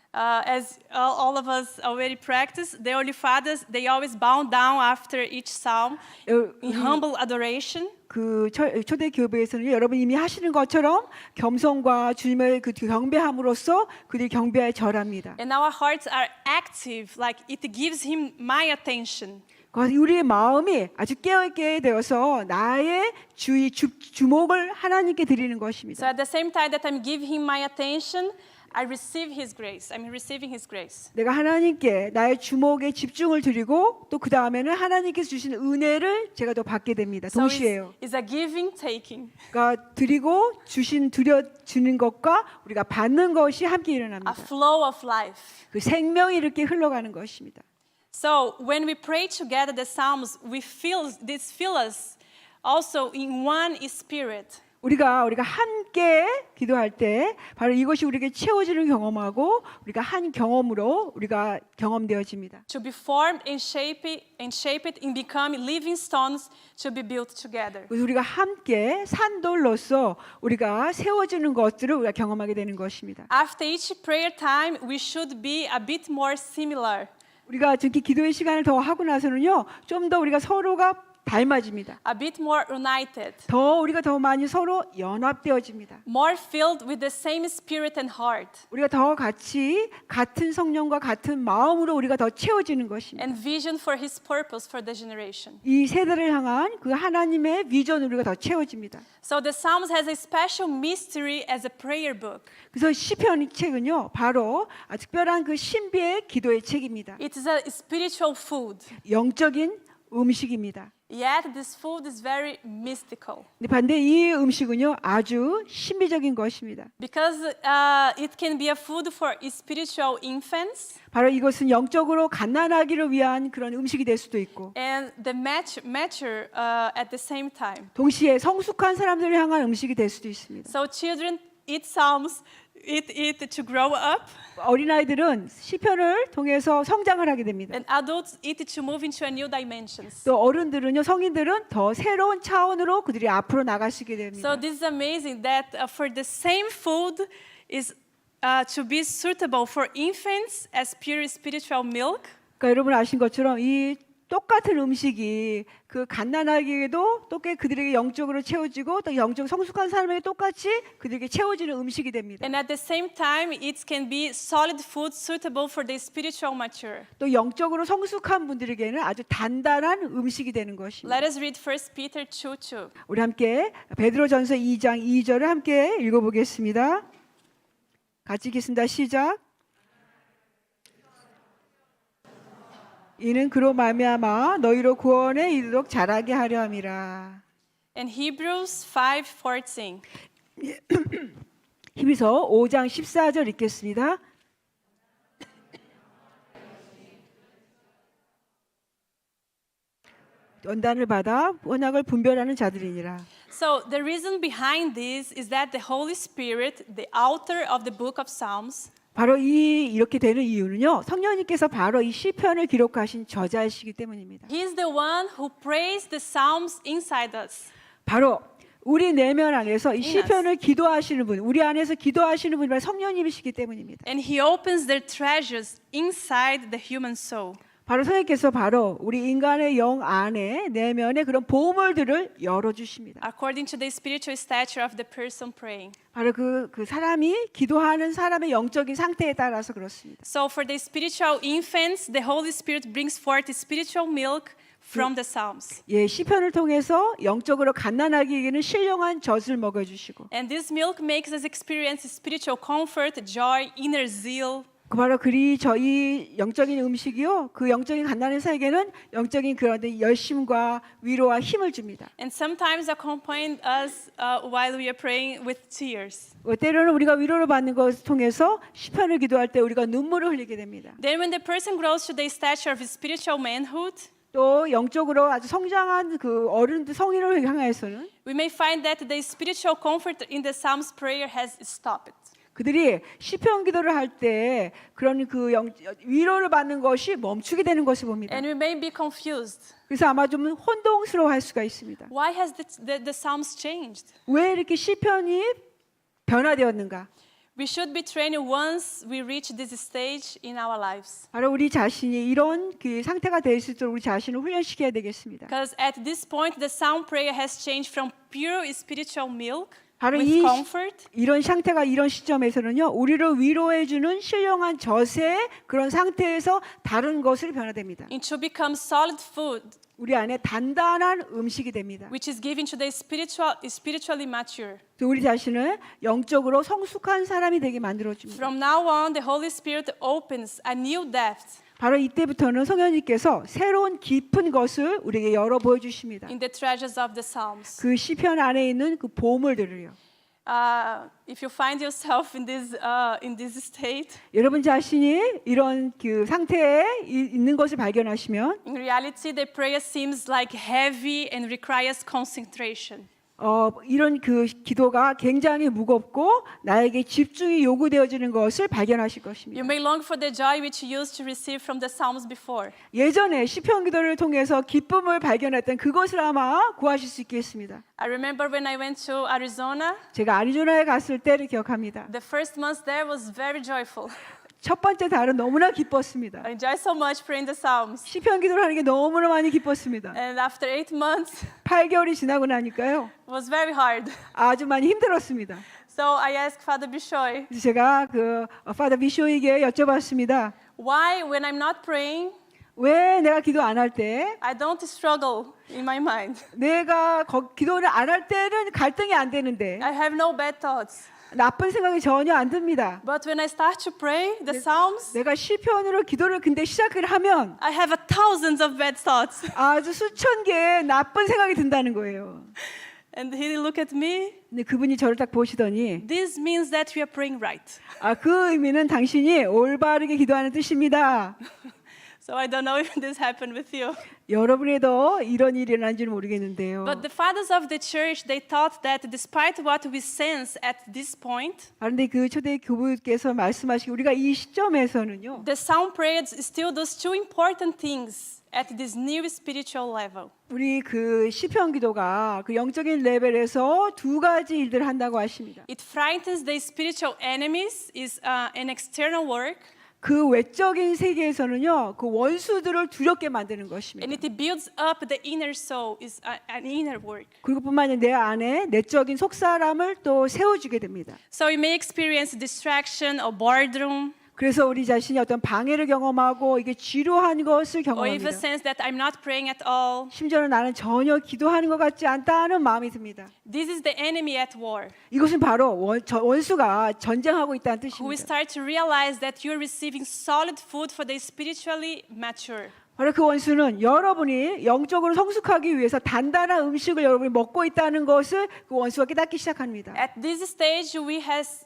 As all of us already practice, the early fathers, they always bow down after each psalm in humble adoration. 그 초대 교회에서는 여러분 이미 하시는 것처럼 겸손과 주님을 그 경배함으로써 그들이 경배에 절합니다. And our hearts are active, like it gives Him my attention. 우리의 마음이 아주 깨어있게 되어서 나의 주목을 하나님께 드리는 So 것입니다. at the same time that I'm giving Him my attention, I receive His grace. I'm receiving His grace. 내가 하나님께 나의 주목에 집중을 드리고 또 그 다음에는 하나님께서 주시는 은혜를 제가 더 받게 됩니다. So 동시에요. it's a giving, taking. 그러니까 드리고 드려주는 것과 우리가 받는 것이 함께 A 일어납니다. flow of life. 그 생명이 이렇게 흘러가는 것입니다. So when we pray together the Psalms, we feel us also in one spirit. 우리가 함께 기도할 때 바로 이것이 우리에게 채워지는 경험하고 우리가 한 경험으로 우리가 경험되어집니다. To be formed and shaped and become living stones to be built together. 그래서 우리가 함께 산돌로서 우리가 세워지는 것들을 우리가 경험하게 되는 것입니다. After each prayer time, we should be a bit more similar, 우리가 특히 기도의 시간을 더 하고 나서는요, 좀 더 우리가 서로가 닮아집니다. a bit more united, 우리가 더 많이 서로 연합되어집니다. more filled with the same spirit and heart, 우리가 더 같이 같은 성령과 같은 마음으로 우리가 더 채워지는 것입니다. and vision for His purpose for the generation. 이 세대를 향한 그 하나님의 비전으로 우리가 더 채워집니다. So the Psalms has a special mystery as a prayer book. 그래서 시편 책은요, 바로 특별한 그 신비의 기도의 책입니다. It is a spiritual food, 영적인 음식입니다. yet this food is very mystical. 근데 반대 이 음식은요, 아주 신비적인 것입니다. Because it can be a food for spiritual infants 바로 이것은 영적으로 갓난아기를 위한 그런 음식이 될 수도 있고, and the mature at the same time. 동시에 성숙한 사람들을 향한 음식이 될 수도 있습니다. So children eat psalms, eat to grow up, 어린아이들은 시편을 통해서 성장을 하게 됩니다. and adults eat to move into a new dimensions. 또 어른들은요, 성인들은 더 새로운 차원으로 그들이 앞으로 나가시게 됩니다. So this is amazing that for the same food is to be suitable for infants as pure spiritual milk, 그러니까 여러분 아신 것처럼 이 똑같은 음식이 그 갓난아기에게도 똑같이 그들에게 영적으로 채워지고 또 영적 성숙한 사람에게 똑같이 그들에게 채워지는 음식이 됩니다. and at the same time it can be solid food suitable for the spiritual mature. 또 영적으로 성숙한 분들에게는 아주 단단한 음식이 되는 것입니다. Let us read 1 Peter 2:2. 우리 함께 베드로전서 2장 2절을 함께 읽어보겠습니다. 같이 읽겠습니다. 시작. 이는 그로 말미암아 너희로 구원에 이르도록 자라게 하려 함이라. And Hebrews 5:14. 히브리서 5장 14절 읽겠습니다. 연단을 받아 언약을 분별하는 자들이니라. So the reason behind this is that the Holy Spirit, the author of the book of Psalms, 바로 이렇게 되는 이유는요, 성령님께서 바로 이 시편을 기록하신 저자이시기 때문입니다. He is the one who prays the Psalms inside us. 바로 우리 내면 안에서 이 In us. 시편을 기도하시는 분, 우리 안에서 기도하시는 분이 바로 성령님이시기 때문입니다. And He opens their treasures inside the human soul. 바로 성령께서 바로 우리 인간의 영 안에 내면에 그런 보물들을 열어주십니다. According to the spiritual stature of the person praying. 바로 그 사람이 기도하는 사람의 영적인 상태에 따라서 그렇습니다. So for the spiritual infants, the Holy Spirit brings forth spiritual milk from the Psalms. 예, 시편을 통해서 영적으로 갓난아기에게는 신령한 젖을 먹여주시고, And this milk makes us experience spiritual comfort, joy, inner zeal. 바로 이 영적인 음식이요, 그 영적인 갓난아기 사에게는 영적인 그런 열심과 위로와 힘을 줍니다. And sometimes accompany us while we are praying with tears. 때로는 우리가 위로를 받는 것을 통해서 시편을 기도할 때 우리가 눈물을 흘리게 됩니다. Then when the person grows to the stature of spiritual manhood, 또 영적으로 아주 성장한 그 어른들 성인을 향해서는 we may find that the spiritual comfort in the Psalms prayer has stopped. 그들이 시편 기도를 할 때 그런 그 위로를 받는 것이 멈추게 되는 것을 봅니다. And we may be confused. 그래서 아마 좀 혼동스러워할 수가 있습니다. Why has the Psalms changed? 왜 이렇게 시편이 변화되었는가? We should be trained once we reach this stage in our lives. 바로 우리 자신이 이런 그 상태가 될 수 있도록 우리 자신을 훈련시켜야 되겠습니다. Because at this point, the Psalm prayer has changed from pure spiritual milk 바로 with 이 comfort 이런 상태가 이런 시점에서는요, 우리를 위로해주는 신령한 젖의 그런 상태에서 다른 것으로 변화됩니다. into become solid food, 우리 안에 단단한 음식이 됩니다. which is given to the spiritually mature. 또 우리 자신을 영적으로 성숙한 사람이 되게 만들어줍니다. From now on, the Holy Spirit opens a new depth 바로 이때부터는 성령님께서 새로운 깊은 것을 우리에게 열어 보여주십니다. in the treasures of the Psalms. 그 시편 안에 있는 그 보물들을요. If you find yourself in this state, 여러분 자신이 이런 그 상태에 있는 것을 발견하시면 in reality, the prayer seems like heavy and requires concentration. 이런 그 기도가 굉장히 무겁고 나에게 집중이 요구되어지는 것을 발견하실 것입니다. You may long for the joy which you used to receive from the Psalms before. 예전에 시편 기도를 통해서 기쁨을 발견했던 그것을 아마 구하실 수 있겠습니다. I remember when I went to Arizona, 제가 아리조나에 갔을 때를 기억합니다. the first month there was very joyful. 첫 번째 달은 너무나 기뻤습니다. I enjoyed so much praying the Psalms. 시편 기도를 하는 게 너무나 많이 기뻤습니다. And after 8 months, 8개월이 지나고 나니까요. it was very hard. 아주 많이 힘들었습니다. So I asked Father Bishoy, 그래서 제가 파더 비쇼에게 여쭤봤습니다. why when I'm not praying, 왜 내가 기도 안 할 때, I don't struggle in my mind. 내가 기도를 안 할 때는 갈등이 안 되는데 I have no bad thoughts. 나쁜 생각이 전혀 안 듭니다. But when I start to pray the Psalms, 내가 시편으로 기도를 근데 시작을 하면 I have thousands of bad thoughts. 아주 수천 개의 나쁜 생각이 든다는 거예요. And he looked at me. 근데 그분이 저를 딱 보시더니 This means that we are praying right. 그 의미는 당신이 올바르게 기도하는 뜻입니다. So I don't know if this happened with you. 여러분에도 이런 일이 일어난지는 모르겠는데요. But the fathers of the church, they thought that despite what we sense at this point, 그런데 그 초대 교부께서 말씀하시기 우리가 이 시점에서는요. the psalm prayers still those two important things at this new spiritual level. 우리 그 시편 기도가 그 영적인 레벨에서 두 가지 일들을 한다고 하십니다. It frightens the spiritual enemies is an external work, 그 외적인 세계에서는요. 그 원수들을 두렵게 만드는 것입니다. and it builds up the inner soul is an inner work. 그리고 뿐만 아니라 내 안에 내적인 속사람을 또 세워주게 됩니다. So you may experience distraction or boredom, 그래서 우리 자신이 어떤 방해를 경험하고 이게 지루한 것을 or even 경험합니다. sense that I'm not praying at all. 심지어는 나는 전혀 기도하는 것 같지 않다는 마음이 듭니다. This is the enemy at war, 이것은 바로 원수가 전쟁하고 있다는 who will 뜻입니다. start to realize that you're receiving solid food for the spiritually mature. 바로 그 원수는 여러분이 영적으로 성숙하기 위해서 단단한 음식을 여러분이 먹고 있다는 것을 그 원수가 깨닫기 시작합니다. At this stage, we has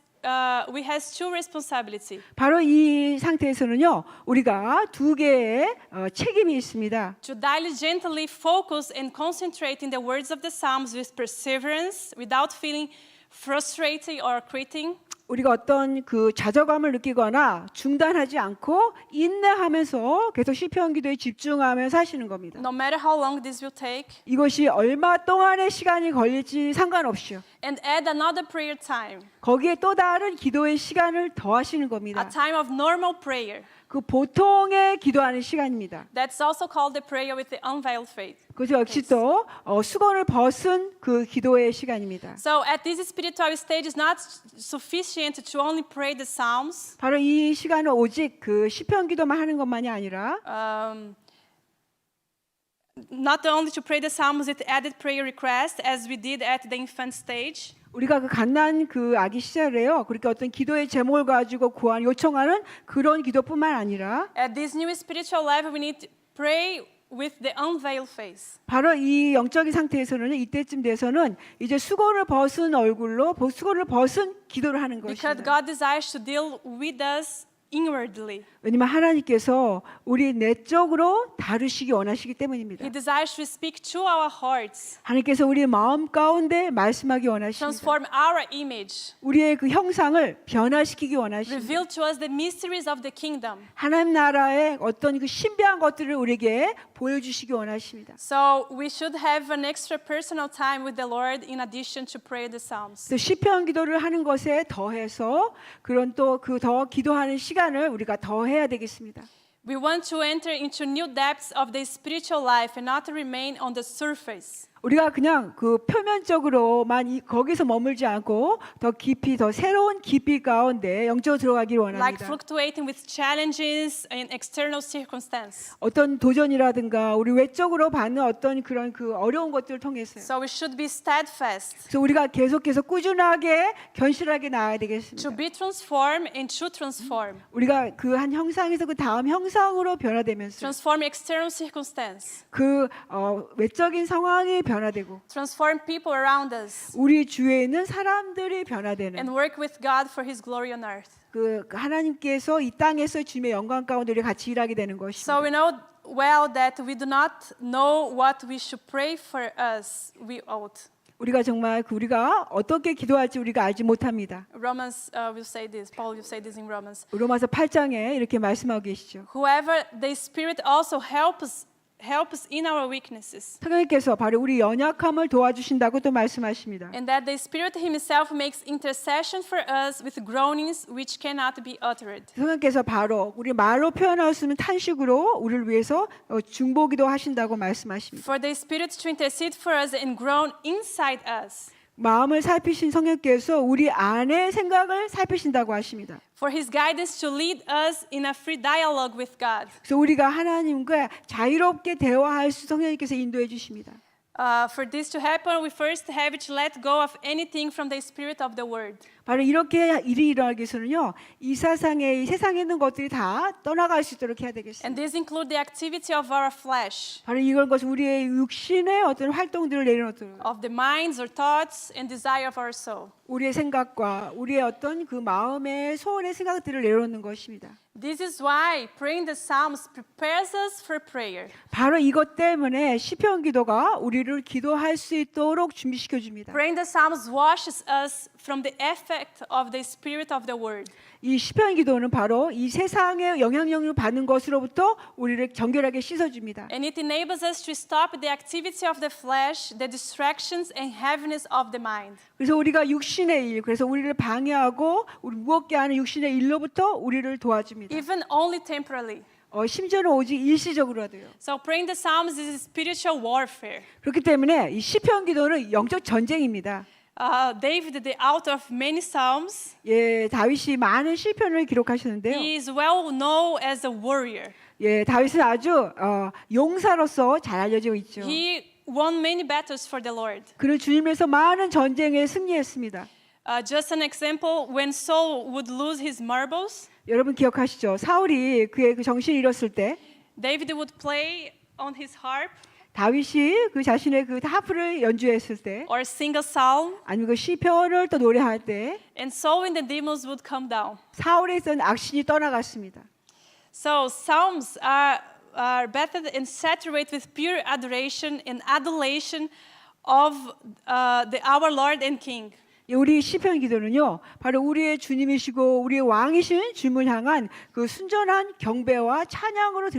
two responsibility. 바로 이 상태에서는요, 우리가 두 개의 책임이 있습니다. To diligently focus and concentrate in the words of the Psalms with perseverance, without feeling frustrated or quitting. 우리가 어떤 그 좌절감을 느끼거나 중단하지 않고 인내하면서 계속 시편 기도에 집중하며 사시는 겁니다. No matter how long this will take, 이것이 얼마 동안의 시간이 걸릴지 상관없이요. and add another prayer time, 거기에 또 다른 기도의 시간을 더하시는 a 겁니다. time of normal prayer. 그 보통의 기도하는 시간입니다. That's also called the prayer with the unveiled faith. 그것이 역시 또 수건을 벗은 그 기도의 시간입니다. So at this spiritual stage, it's not sufficient to only pray the Psalms. 바로 이 시간은 오직 그 시편 기도만 하는 것만이 아니라 Not only to pray the Psalms with added prayer requests, as we did at the infant stage. 우리가 그 갓난 그 아기 시절에요. 그렇게 어떤 기도의 제목을 가지고 구한 요청하는 그런 기도뿐만 아니라 At this new spiritual level, we need to pray with the unveiled face. 바로 이 영적인 상태에서는 이때쯤 돼서는 이제 수건을 벗은 얼굴로 수건을 벗은 기도를 하는 Because 것입니다. God desires to deal with us inwardly. 왜냐면 하나님께서 우리 내적으로 다루시기 원하시기 때문입니다. He desires to speak to our hearts, 하나님께서 우리 마음 가운데 말씀하기 원하십니다. transform our image, 우리의 그 형상을 변화시키기 원하십니다. reveal to us the mysteries of the kingdom. 하나님 나라의 어떤 그 신비한 것들을 우리에게 보여주시기 원하십니다. So we should have an extra personal time with the Lord in addition to pray the Psalms. 또 시편 기도를 하는 것에 더해서 그런 또 그 더 기도하는 시간을 우리가 더 해야 되겠습니다. We want to enter into new depths of the spiritual life and not remain on the surface. 우리가 그냥 그 표면적으로만 거기서 머물지 않고 더 깊이 더 새로운 깊이 가운데 영적으로 들어가기를 Like 원합니다. fluctuating with challenges and external circumstance. 어떤 도전이라든가 우리 외적으로 받는 어떤 그런 그 어려운 것들을 통해서요. So we should be steadfast 그래서 우리가 계속해서 꾸준하게 견실하게 나아야 to 되겠습니다. be transformed and to transform. 우리가 그 한 형상에서 그 다음 형상으로 변화되면서 Transform external circumstance. 그 외적인 상황이 변화되고 Transform people around us. 우리 주위에 있는 사람들이 변화되는 And work with God for His glory on earth. 그 하나님께서 이 땅에서 주님의 영광 가운데 우리 같이 일하게 되는 So 것입니다. we know well that we do not know what we should pray for us. We ought. 우리가 정말 우리가 어떻게 기도할지 우리가 알지 못합니다. Romans will say this. Paul will say this in Romans. 로마서 8장에 이렇게 말씀하고 계시죠. Whoever the Spirit also helps in our weaknesses. 성령님께서 바로 우리 연약함을 도와주신다고 또 말씀하십니다. And that the Spirit Himself makes intercession for us with groanings which cannot be uttered. 성령께서 바로 우리 말로 표현할 수 없는 탄식으로 우리를 위해서 중보기도 하신다고 말씀하십니다. For the Spirit to intercede for us and groan inside us. 마음을 살피신 성령께서 우리 안의 생각을 살피신다고 하십니다. For His guidance to lead us in a free dialogue with God. 그래서 우리가 하나님과 자유롭게 대화할 수 성령님께서 인도해 주십니다. For this to happen, we first have to let go of anything from the spirit of the world. 바로 이렇게 일이 일어나기 위해서는요, 이 세상에 있는 것들이 다 떠나갈 수 있도록 해야 되겠습니다. And this includes the activity of our flesh, 바로 이런 것은 우리의 육신의 어떤 활동들을 내려놓도록 of the minds or thoughts and desire of our soul. 우리의 생각과 우리의 어떤 그 마음의 소원의 생각들을 내려놓는 것입니다. This is why praying the Psalms prepares us for prayer. 바로 이것 때문에 시편 기도가 우리를 기도할 수 있도록 준비시켜 줍니다. Praying the Psalms washes us from the effect of the spirit of the world. 이 시편 기도는 바로 이 세상의 영향력을 받는 것으로부터 우리를 정결하게 씻어 줍니다. And it enables us to stop the activity of the flesh, the distractions and heaviness of the mind. 그래서 우리가 육신의 일, 그래서 우리를 방해하고 우리 무겁게 하는 육신의 일로부터 우리를 도와줍니다. Even only temporarily. 심지어는 오직 일시적으로라도요. So praying the Psalms is spiritual warfare. 그렇기 때문에 이 시편 기도는 영적 전쟁입니다. David, the author of many psalms, 예, 다윗이 많은 시편을 기록하셨는데요. he is well known as a warrior. 예, 다윗은 아주 용사로서 잘 알려져 있죠. He won many battles for the Lord. 그는 주님에서 많은 전쟁에 승리했습니다. Just an example, when Saul would lose his marbles, 여러분 기억하시죠? 사울이 그의 그 정신을 잃었을 때 David would play on his harp 다윗이 그 자신의 그 하프를 연주했을 때 or sing a psalm, 아니면 그 시편을 또 노래할 때 and Saul and the demons would come down. 사울에 있던 악신이 떠나갔습니다. So psalms are bathed and saturated with pure adoration and adulation of our Lord and King. 우리 시편 기도는요, 바로 우리의 주님이시고 우리의 왕이신 주님을 향한 그 순전한 경배와 찬양으로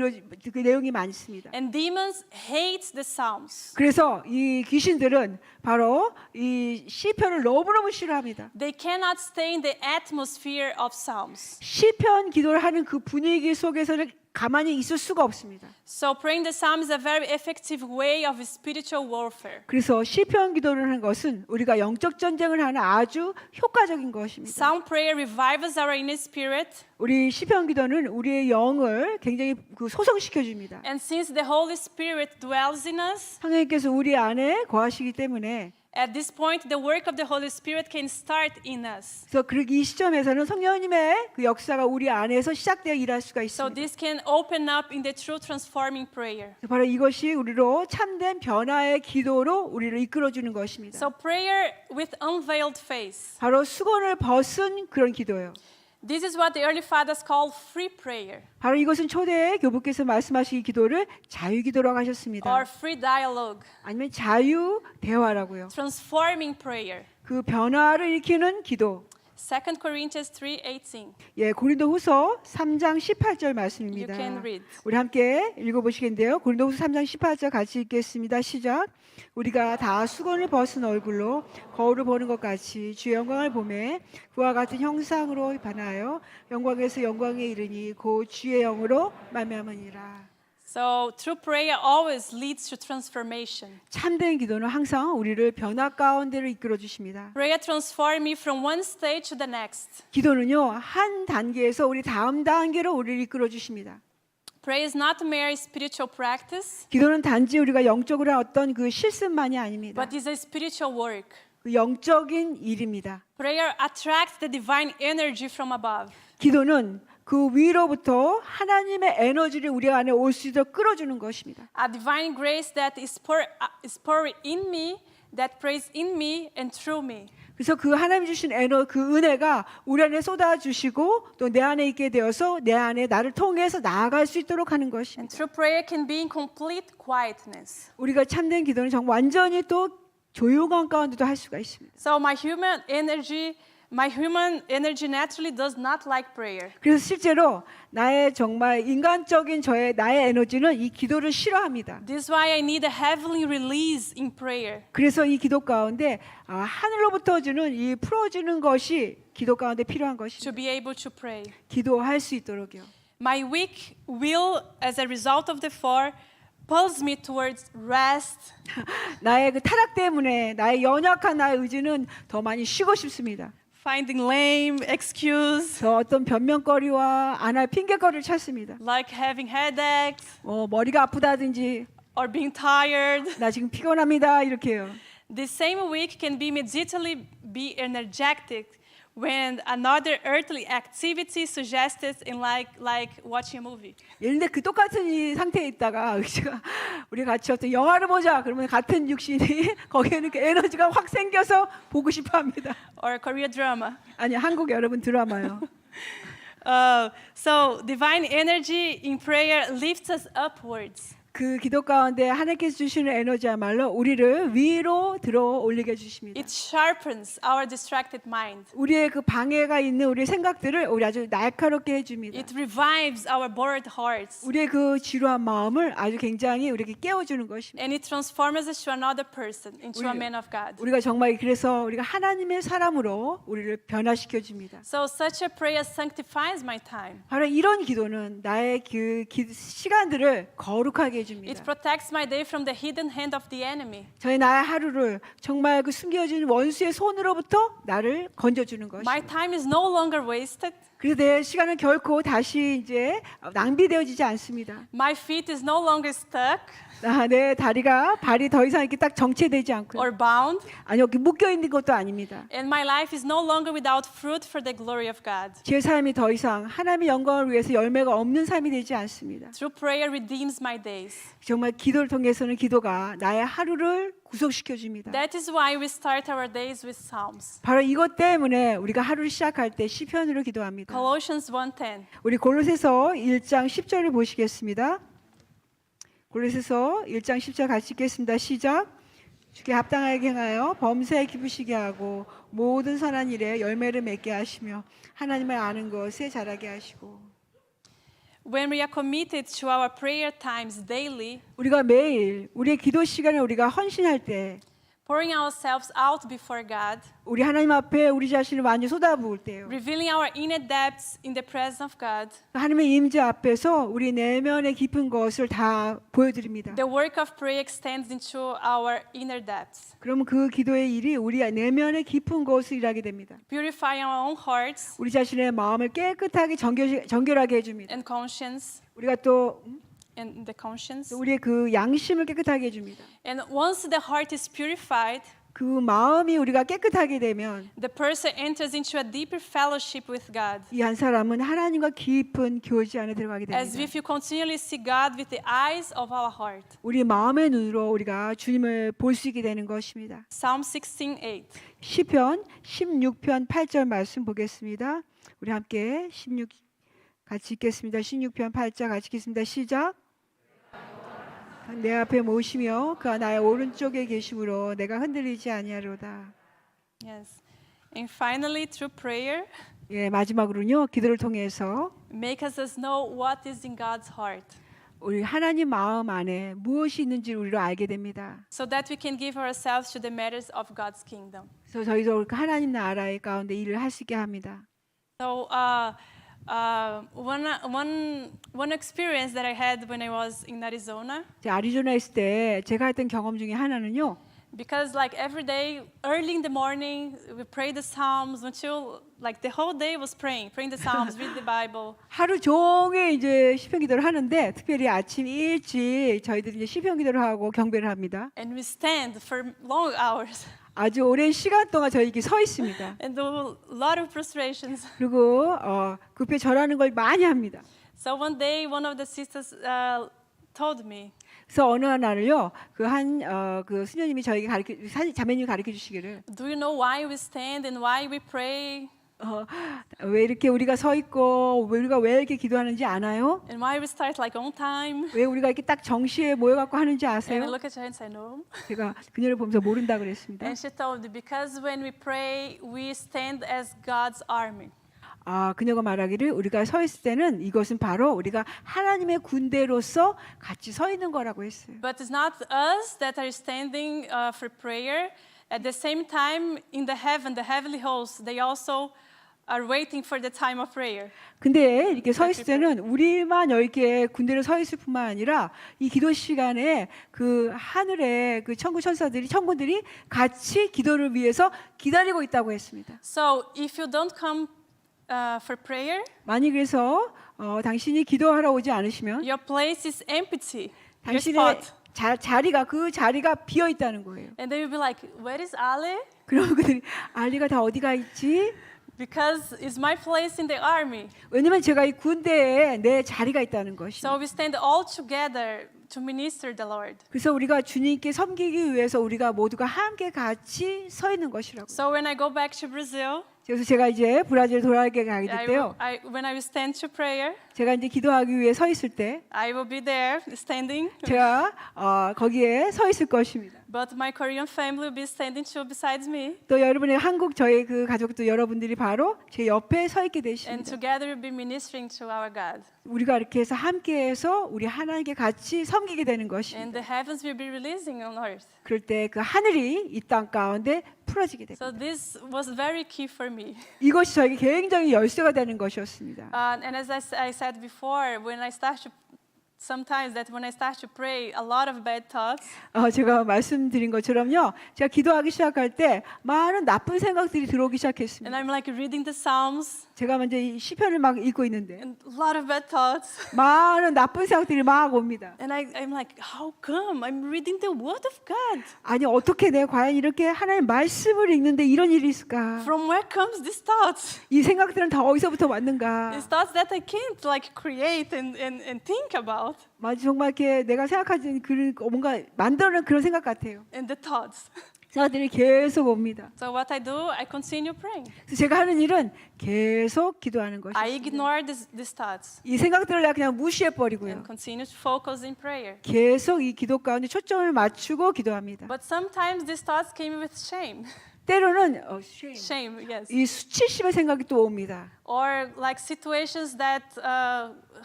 그 내용이 많습니다. And demons hate the psalms. 그래서 이 귀신들은 바로 이 시편을 너무너무 싫어합니다. They cannot stay in the atmosphere of psalms. 시편 기도를 하는 그 분위기 속에서는 가만히 있을 수가 없습니다. So praying the psalm is a very effective way of spiritual warfare. 그래서 시편 기도를 하는 것은 우리가 영적 전쟁을 하는 아주 효과적인 것입니다. Psalm prayer revives our inner spirit. 우리 시편 기도는 우리의 영을 굉장히 소성시켜 줍니다. And since the Holy Spirit dwells in us, 성령님께서 우리 안에 거하시기 때문에 at this point the work of the Holy Spirit can start in us. 그래서 이 시점에서는 성령님의 그 역사가 우리 안에서 시작되어 일할 수가 So 있습니다. this can open up in the true transforming prayer. 바로 이것이 우리로 참된 변화의 기도로 우리를 이끌어주는 것입니다. So prayer with unveiled face. 바로 수건을 벗은 그런 기도예요. This is what the early fathers called free prayer 바로 이것은 초대 교부께서 말씀하신 기도를 자유기도라고 하셨습니다. or free dialogue, 아니면 자유 대화라고요. transforming prayer. 그 변화를 일으키는 기도. 2 Corinthians 3:18. 예, 고린도후서 3장 18절 말씀입니다. You can read. 우리 함께 읽어보시겠는데요. 고린도후서 3장 18절 같이 읽겠습니다. 시작. 우리가 다 수건을 벗은 얼굴로 거울을 보는 것 같이 주의 영광을 보매 그와 같은 형상으로 반하여 영광에서 영광에 이르니 곧 주의 영으로 말미암으니라. So true prayer always leads to transformation. 참된 기도는 항상 우리를 변화 가운데로 이끌어 주십니다. Prayer transforms me from one stage to the next. 기도는요, 한 단계에서 우리 다음 단계로 우리를 이끌어 주십니다. Prayer is not mere spiritual practice, 기도는 단지 우리가 영적으로 한 어떤 그 실습만이 아닙니다. but is a spiritual work. 그 영적인 일입니다. Prayer attracts the divine energy from above. 기도는 그 위로부터 하나님의 에너지를 우리 안에 올 수 있도록 끌어주는 것입니다. A divine grace that is poured in me, that prays in me and through me. 그래서 그 하나님 주신 그 은혜가 우리 안에 쏟아주시고 또 내 안에 있게 되어서 내 안에 나를 통해서 나아갈 수 있도록 하는 And 것입니다. true prayer can be in complete quietness. 우리가 참된 기도는 정말 완전히 또 조용한 가운데도 할 수가 있습니다. So my human energy naturally does not like prayer. 그래서 실제로 나의 정말 인간적인 나의 에너지는 이 기도를 싫어합니다. This is why I need a heavenly release in prayer. 그래서 이 기도 가운데 하늘로부터 주는 이 풀어주는 것이 기도 가운데 필요한 To 것입니다. be able to pray. 기도할 수 있도록요. My weak will, as a result of the fall, pulls me towards rest, 나의 그 타락 때문에 나의 연약한 나의 의지는 더 많이 쉬고 싶습니다. finding lame excuse, 저 어떤 변명거리와 안 할 핑계거리를 찾습니다. like having headaches 머리가 아프다든지 or being tired. 나 지금 피곤합니다 이렇게요. The same week can be immediately be energetic when another earthly activity suggested in like watching a movie. 예를 그 똑같은 이 상태에 있다가 우리 같이 어떤 영화를 보자 그러면 같은 육신이 거기에는 그 에너지가 확 생겨서 보고 싶어합니다. Or Korean drama. 아니 한국 여러분 드라마요. So divine energy in prayer lifts us upwards. 그 기도 가운데 하나님께서 주시는 에너지야말로 우리를 위로 들어 올리게 해주십니다. It sharpens our distracted mind. 우리의 그 방해가 있는 우리의 생각들을 우리 아주 날카롭게 해줍니다. It revives our bored hearts. 우리의 그 지루한 마음을 아주 굉장히 우리에게 깨워주는 것입니다. And it transforms us to another person, into a man of God. 우리가 정말 그래서 우리가 하나님의 사람으로 우리를 변화시켜 줍니다. So such a prayer sanctifies my time. 바로 이런 기도는 나의 그 시간들을 거룩하게 해줍니다. It protects my day from the hidden hand of the enemy. 저희 나의 하루를 정말 그 숨겨진 원수의 손으로부터 나를 건져주는 것입니다. My time is no longer wasted. 그래서 내 시간은 결코 다시 이제 낭비되어지지 않습니다. My feet is no longer stuck 내 발이 더 이상 이렇게 딱 정체되지 않고요. or bound. 아니 여기 묶여 있는 것도 아닙니다. And my life is no longer without fruit for the glory of God. 제 삶이 더 이상 하나님의 영광을 위해서 열매가 없는 삶이 되지 않습니다. Through prayer redeems my days. 정말 기도를 통해서는 기도가 나의 하루를 구속시켜 줍니다. That is why we start our days with psalms. 바로 이것 때문에 우리가 하루를 시작할 때 시편으로 기도합니다. Colossians 1:10. 우리 골로새서 1장 10절을 보시겠습니다. 골로새서 1장 10절 같이 읽겠습니다. 시작. 주께 합당하게 행하여 범사에 기쁘시게 하고 모든 선한 일에 열매를 맺게 하시며 하나님을 아는 것에 자라게 하시고. When we are committed to our prayer times daily, 우리가 매일 우리의 기도 시간에 우리가 헌신할 때 pouring ourselves out before God, 우리 하나님 앞에 우리 자신을 완전히 쏟아부을 때요. revealing our inner depths in the presence of God, 하나님의 임재 앞에서 우리 내면의 깊은 것을 다 보여드립니다. the work of prayer extends into our inner depths, 그러면 그 기도의 일이 우리 내면의 깊은 것을 일하게 됩니다. purifying our own hearts 우리 자신의 마음을 깨끗하게 정결하게 해줍니다. and conscience, 우리가 또 and the conscience. 우리의 그 양심을 깨끗하게 해줍니다. And once the heart is purified, 그 마음이 우리가 깨끗하게 되면 the person enters into a deeper fellowship with God, 이 한 사람은 하나님과 깊은 교제 안에 들어가게 as 됩니다. if you continually see God with the eyes of our heart. 우리 마음의 눈으로 우리가 주님을 볼 수 있게 되는 것입니다. Psalm 16:8. 시편 16편 8절 말씀 보겠습니다. 우리 함께 16 같이 읽겠습니다. 16편 8절 같이 읽겠습니다. 시작. 내 앞에 모시며 그가 나의 오른쪽에 계심으로 내가 흔들리지 아니하리로다. Yes. And finally, through prayer, 예, 마지막으로는요. 기도를 통해서 make us know what is in God's heart, 우리 하나님 마음 안에 무엇이 있는지 우리로 알게 됩니다. so that we can give ourselves to the matters of God's kingdom. 그래서 저희도 하나님 나라의 가운데 일을 할 수 있게 합니다. So, one experience that I had when I was in Arizona, 제가 아리조나에 있을 때 제가 했던 경험 중에 하나는요. because like every day, early in the morning, we pray the Psalms until like the whole day was praying the Psalms, read the Bible. 하루 종일 이제 시편 기도를 하는데 특별히 아침 일찍 저희들이 이제 시편 기도를 하고 경배를 합니다. And we stand for long hours 아주 오랜 시간 동안 저희 이렇게 서 있습니다. and do a lot of prostrations. 그리고 급히 절하는 걸 많이 합니다. So one day, one of the sisters told me, 그래서 어느 날을요, 그 수녀님이 저에게 자매님이 가르쳐 주시기를, "Do you know why we stand and why we pray?" 왜 이렇게 우리가 서 있고 우리가 왜 이렇게 기도하는지 아나요? And why we start like on time? 왜 우리가 이렇게 딱 정시에 모여갖고 하는지 And I 아세요? look at her and say, no. 제가 그녀를 보면서 모른다 그랬습니다. And she told me, because when we pray, we stand as God's army. 그녀가 말하기를 우리가 서 있을 때는 이것은 바로 우리가 하나님의 군대로서 같이 서 있는 거라고 했어요. But it's not us that are standing for prayer. At the same time, in the heaven, the heavenly hosts, they also are waiting for the time of prayer. 근데 이렇게 서 있을 때는 우리만 여기에 군대로 서 있을 뿐만 아니라 이 기도 시간에 그 하늘의 그 천군 천사들이 천군들이 같이 기도를 위해서 기다리고 있다고 했습니다. So if you don't come for prayer, 만약 그래서 당신이 기도하러 오지 않으시면 your place is empty. Your 당신의 spot. 그 자리가 비어 있다는 거예요. And they will be like, where is Ali? 그럼 그들이 알리가 다 어디가 있지? Because it's my place in the army. 왜냐면 제가 이 군대에 내 자리가 있다는 것이. So we stand all together to minister the Lord. 그래서 우리가 주님께 섬기기 위해서 우리가 모두가 함께 같이 서 있는 것이라고. So when I go back to Brazil, 그래서 제가 이제 브라질 돌아가게 가게 됐대요. when I will stand to prayer, 제가 이제 기도하기 위해 서 있을 때 I will be there standing. 제가 거기에 서 있을 것입니다. But my Korean family will be standing too beside me. 또 여러분의 한국 저희 그 가족도 여러분들이 바로 제 옆에 서 있게 And 되십니다. together we'll be ministering to our God. 우리가 이렇게 해서 함께해서 우리 하나님께 같이 섬기게 되는 And 것입니다. the heavens will be releasing on earth. 그럴 때 그 하늘이 이 땅 가운데 풀어지게 됩니다. So this was very key for me. 이것이 저에게 굉장히 열쇠가 되는 것이었습니다. And as I said before, sometimes that when I start to pray, a lot of bad thoughts. 제가 말씀드린 것처럼요. 제가 기도하기 시작할 때 많은 나쁜 생각들이 들어오기 시작했습니다. And I'm like reading the Psalms 제가 먼저 이 시편을 막 읽고 있는데 and a lot of bad thoughts. 많은 나쁜 생각들이 막 옵니다. And I'm like, how come? I'm reading the Word of God. 아니 어떻게 내가 과연 이렇게 하나님 말씀을 읽는데 이런 일이 있을까? From where comes these thoughts? 이 생각들은 다 어디서부터 왔는가? These thoughts that I can't like create and think about. 마치 정말 이렇게 내가 생각하는 그 뭔가 만들어낸 그런 생각 같아요. And the thoughts. 생각들이 계속 옵니다. So what I do, I continue praying. 그래서 제가 하는 일은 계속 기도하는 I 것입니다. ignore these thoughts 이 생각들을 내가 그냥 무시해 버리고요. and continue to focus in prayer. 계속 이 기도 가운데 초점을 맞추고 기도합니다. But sometimes these thoughts came with shame. 때로는 Shame, yes. 이 수치심의 생각이 또 옵니다. Or like situations that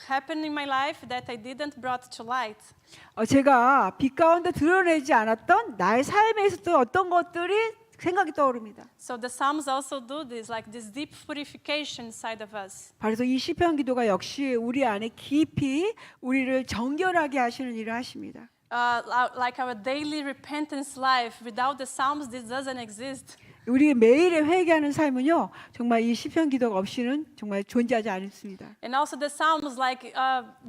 happened in my life that I didn't brought to light. 제가 빛 가운데 드러내지 않았던 나의 삶에 있었던 어떤 것들이 생각이 떠오릅니다. So the Psalms also do this, like this deep purification side of us. 그래서 이 시편 기도가 역시 우리 안에 깊이 우리를 정결하게 하시는 일을 하십니다. Like our daily repentance life, without the Psalms, this doesn't exist. 우리 매일의 회개하는 삶은요, 정말 이 시편 기도가 없이는 정말 존재하지 않습니다. And also the Psalms, like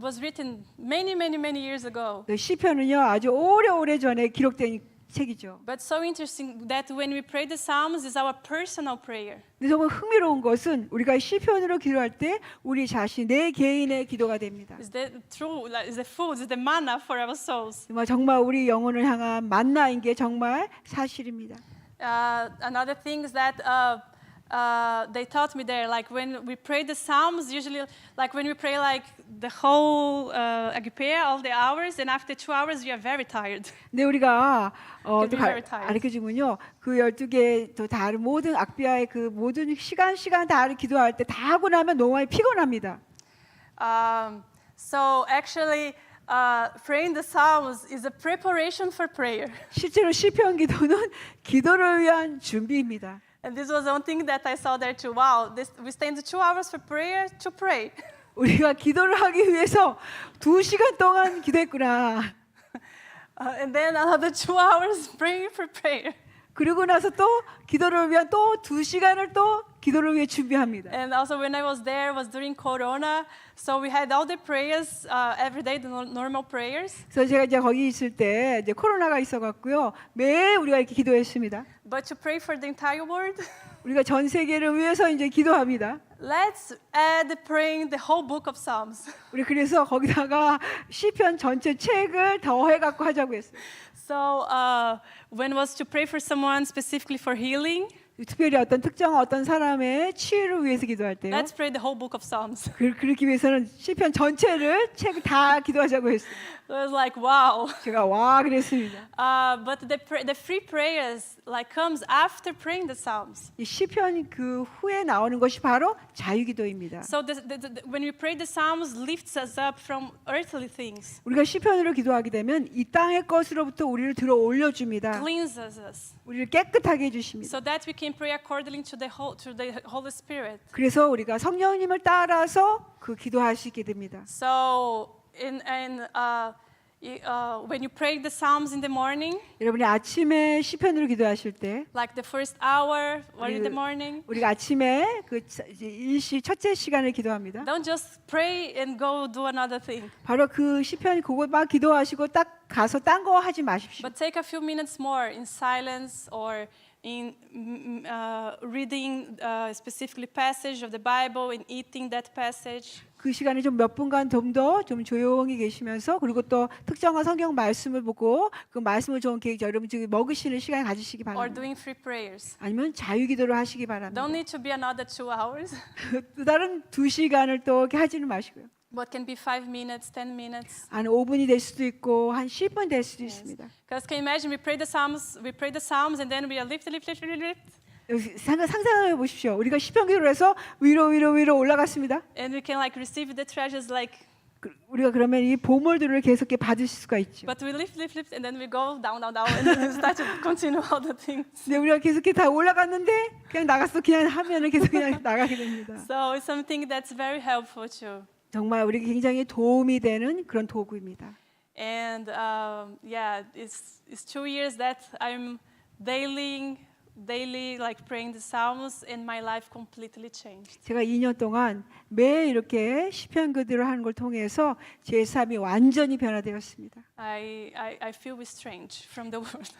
was written many years ago. 시편은요, 아주 오래 전에 기록된 책이죠. But so interesting that when we pray the Psalms, is our personal prayer. 근데 정말 흥미로운 것은 우리가 시편으로 기도할 때 우리 자신 내 개인의 기도가 됩니다. Is the true, is the food, is the manna for our souls. 정말 우리 영혼을 향한 만나인 게 정말 사실입니다. Another thing is that they taught me there, like when we pray the Psalms, usually, like when we pray like the whole Agapea, all the hours, and after 2 hours, we are very tired. 근데 우리가 Can 또 be very tired. 가르쳐주면요, 그 12개 또 다른 모든 악비아의 그 모든 시간 다 기도할 때 다 하고 나면 너무 많이 피곤합니다. So actually, praying the Psalms is a preparation for prayer. 실제로 시편 기도는 기도를 위한 준비입니다. And this was one thing that I saw there too. Wow, we stand 2 hours for prayer to pray. 우리가 기도를 하기 위해서 2시간 동안 기도했구나. And then another 2 hours praying for prayer. 그리고 나서 또 기도를 위한 또 2시간을 또 기도를 위해 준비합니다. And also when I was there was during Corona, so we had all the prayers every day, the normal prayers. 그래서 제가 이제 거기 있을 때 이제 코로나가 있어갖고요, 매일 우리가 이렇게 기도했습니다. But to pray for the entire world, 우리가 전 세계를 위해서 이제 기도합니다. let's add praying the whole book of Psalms. 우리 그래서 거기다가 시편 전체 책을 더해갖고 하자고 했어요. So when was to pray for someone specifically for healing, 특별히 어떤 특정한 어떤 사람의 치유를 위해서 기도할 때요. let's pray the whole book of Psalms. 그렇기 위해서는 시편 전체를 책 다 기도하자고 했어요. It was like, wow. 제가 와 그랬습니다. But the free prayers like comes after praying the Psalms. 이 시편 그 후에 나오는 것이 바로 자유기도입니다. So when we pray the Psalms, lifts us up from earthly things, 우리가 시편으로 기도하게 되면 이 땅의 것으로부터 우리를 들어 올려줍니다. cleanses us, 우리를 깨끗하게 해주십니다. so that we can pray according to the Holy Spirit. 그래서 우리가 성령님을 따라서 그 기도할 수 있게 됩니다. So when you pray the Psalms in the morning, 여러분이 아침에 시편으로 기도하실 때 like the first hour or in the morning, 우리가 아침에 그 일시 첫째 시간을 기도합니다. don't just pray and go do another thing, 바로 그 시편 그것만 기도하시고 딱 가서 딴 거 하지 마십시오. but take a few minutes more in silence or in reading specifically passage of the Bible and eating that passage. 그 시간에 좀 몇 분간 좀 더 좀 조용히 계시면서 그리고 또 특정한 성경 말씀을 보고 그 말씀을 좀 이렇게 여러분 지금 먹으시는 시간 가지시기 Or 바랍니다. doing free prayers. 아니면 자유기도를 하시기 바랍니다. Don't need to be another 2 hours, 또 다른 2시간을 또 이렇게 하지는 마시고요. but can be 5 minutes, 10 minutes. 한 5분이 될 수도 있고 한 10분 될 수도 있습니다. Because can you imagine we pray the Psalms and then we are lift. 상상해 보십시오. 우리가 시편 기도를 해서 위로 올라갔습니다. And we can like receive the treasures like, 우리가 그러면 이 보물들을 계속 받으실 수가 있죠. but we lift, and then we go down, and then we start to continue all the things. 근데 우리가 계속 다 올라갔는데 그냥 나갔어. 그냥 하면은 계속 그냥 나가게 됩니다. So it's something that's very helpful too. 정말 우리에게 굉장히 도움이 되는 그런 도구입니다. And it's 2 years that I'm daily like praying the Psalms, and my life completely changed. 제가 2년 동안 매일 이렇게 시편 기도를 하는 걸 통해서 제 삶이 완전히 변화되었습니다. I feel strange from the world.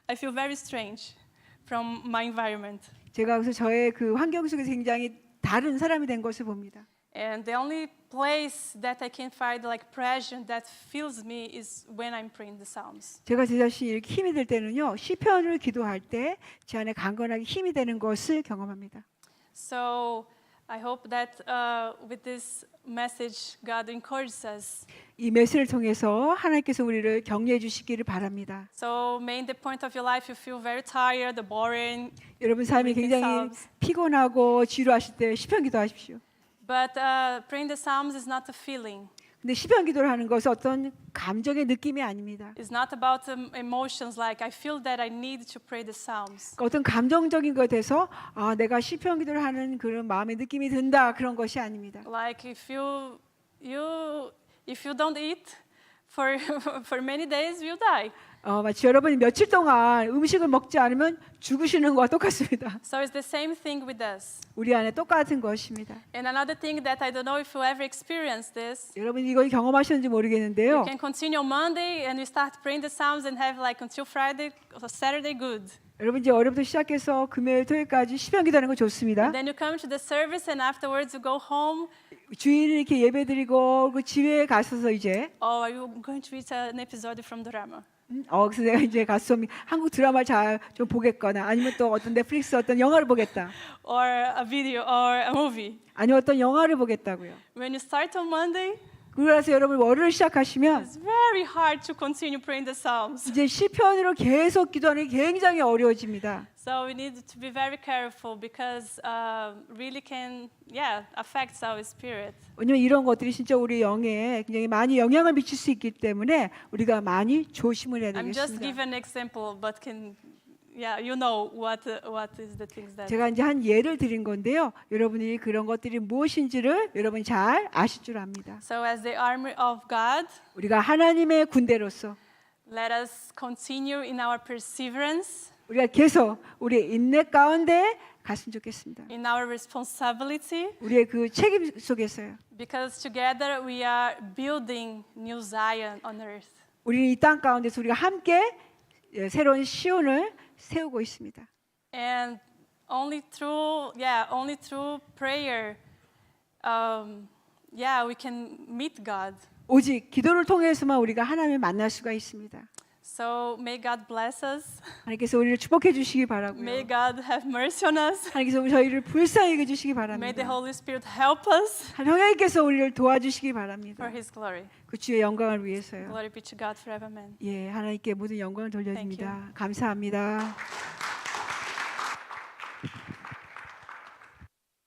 I feel very strange from my environment. 제가 그래서 저의 그 환경 속에서 굉장히 다른 사람이 된 것을 봅니다. And the only place that I can find like pressure that fills me is when I'm praying the Psalms. 제가 제 자신이 이렇게 힘이 될 때는요. 시편을 기도할 때 제 안에 강건하게 힘이 되는 것을 경험합니다. So I hope that with this message God encourages us. 이 메시지를 통해서 하나님께서 우리를 격려해 주시기를 바랍니다. So may in the point of your life you feel very tired, boring, 여러분 삶이 굉장히 피곤하고 지루하실 때 시편 기도하십시오. but praying the Psalms is not a feeling. 근데 시편 기도를 하는 것은 어떤 감정의 느낌이 아닙니다. It's not about emotions like I feel that I need to pray the Psalms. 그러니까 어떤 감정적인 것에서 아 내가 시편 기도를 하는 그런 마음의 느낌이 든다 그런 것이 아닙니다. Like if you don't eat for many days, you die. 마치 여러분이 며칠 동안 음식을 먹지 않으면 죽으시는 것과 똑같습니다. So it's the same thing with us. 우리 안에 똑같은 것입니다. And another thing that I don't know if you ever experienced this. 여러분 이걸 경험하셨는지 모르겠는데요. You can continue on Monday and you start praying the Psalms and have like until Friday or Saturday good. 여러분 이제 월요일부터 시작해서 금요일 토요일까지 시편 기도하는 거 좋습니다. Then you come to the service and afterwards you go home. 주일 이렇게 예배드리고 그 집에 가셔서 이제 Or are you going to read an episode from drama? 그래서 내가 이제 가서 한국 드라마 잘 좀 보겠거나 아니면 또 어떤 넷플릭스 어떤 영화를 보겠다. Or a video or a movie. 아니면 어떤 영화를 보겠다고요. When you start on Monday, 그래서 여러분 월요일 시작하시면 it's very hard to continue praying the Psalms. 이제 시편으로 계속 기도하는 게 굉장히 어려워집니다. So we need to be very careful because really can affects our spirit. 왜냐면 이런 것들이 진짜 우리 영에 굉장히 많이 영향을 미칠 수 있기 때문에 우리가 많이 조심을 해야 I'm just 되겠습니다. giving an example, but you know what is the things that. 제가 이제 한 예를 드린 건데요. 여러분이 그런 것들이 무엇인지를 여러분이 잘 아실 줄 압니다. So as the army of God, 우리가 하나님의 군대로서 let us continue in our perseverance, 우리가 계속 우리의 인내 가운데 갔으면 좋겠습니다. in our responsibility, 우리의 그 책임 속에서요. because together we are building New Zion on earth. 우리는 이 땅 가운데서 우리가 함께 새로운 시온을 세우고 있습니다. And only through prayer, we can meet God. 오직 기도를 통해서만 우리가 하나님을 만날 수가 있습니다. So may God bless us. 하나님께서 우리를 축복해 주시기 May 바라고요. God have mercy on us. 하나님께서 저희를 불쌍히 여겨 주시기 May the 바랍니다. Holy Spirit help us 하나님께서 우리를 도와주시기 바랍니다. for His glory. 그 주의 영광을 위해서요. Glory be to God forever. Amen. 예, 하나님께 모든 영광을 돌려드립니다. 감사합니다.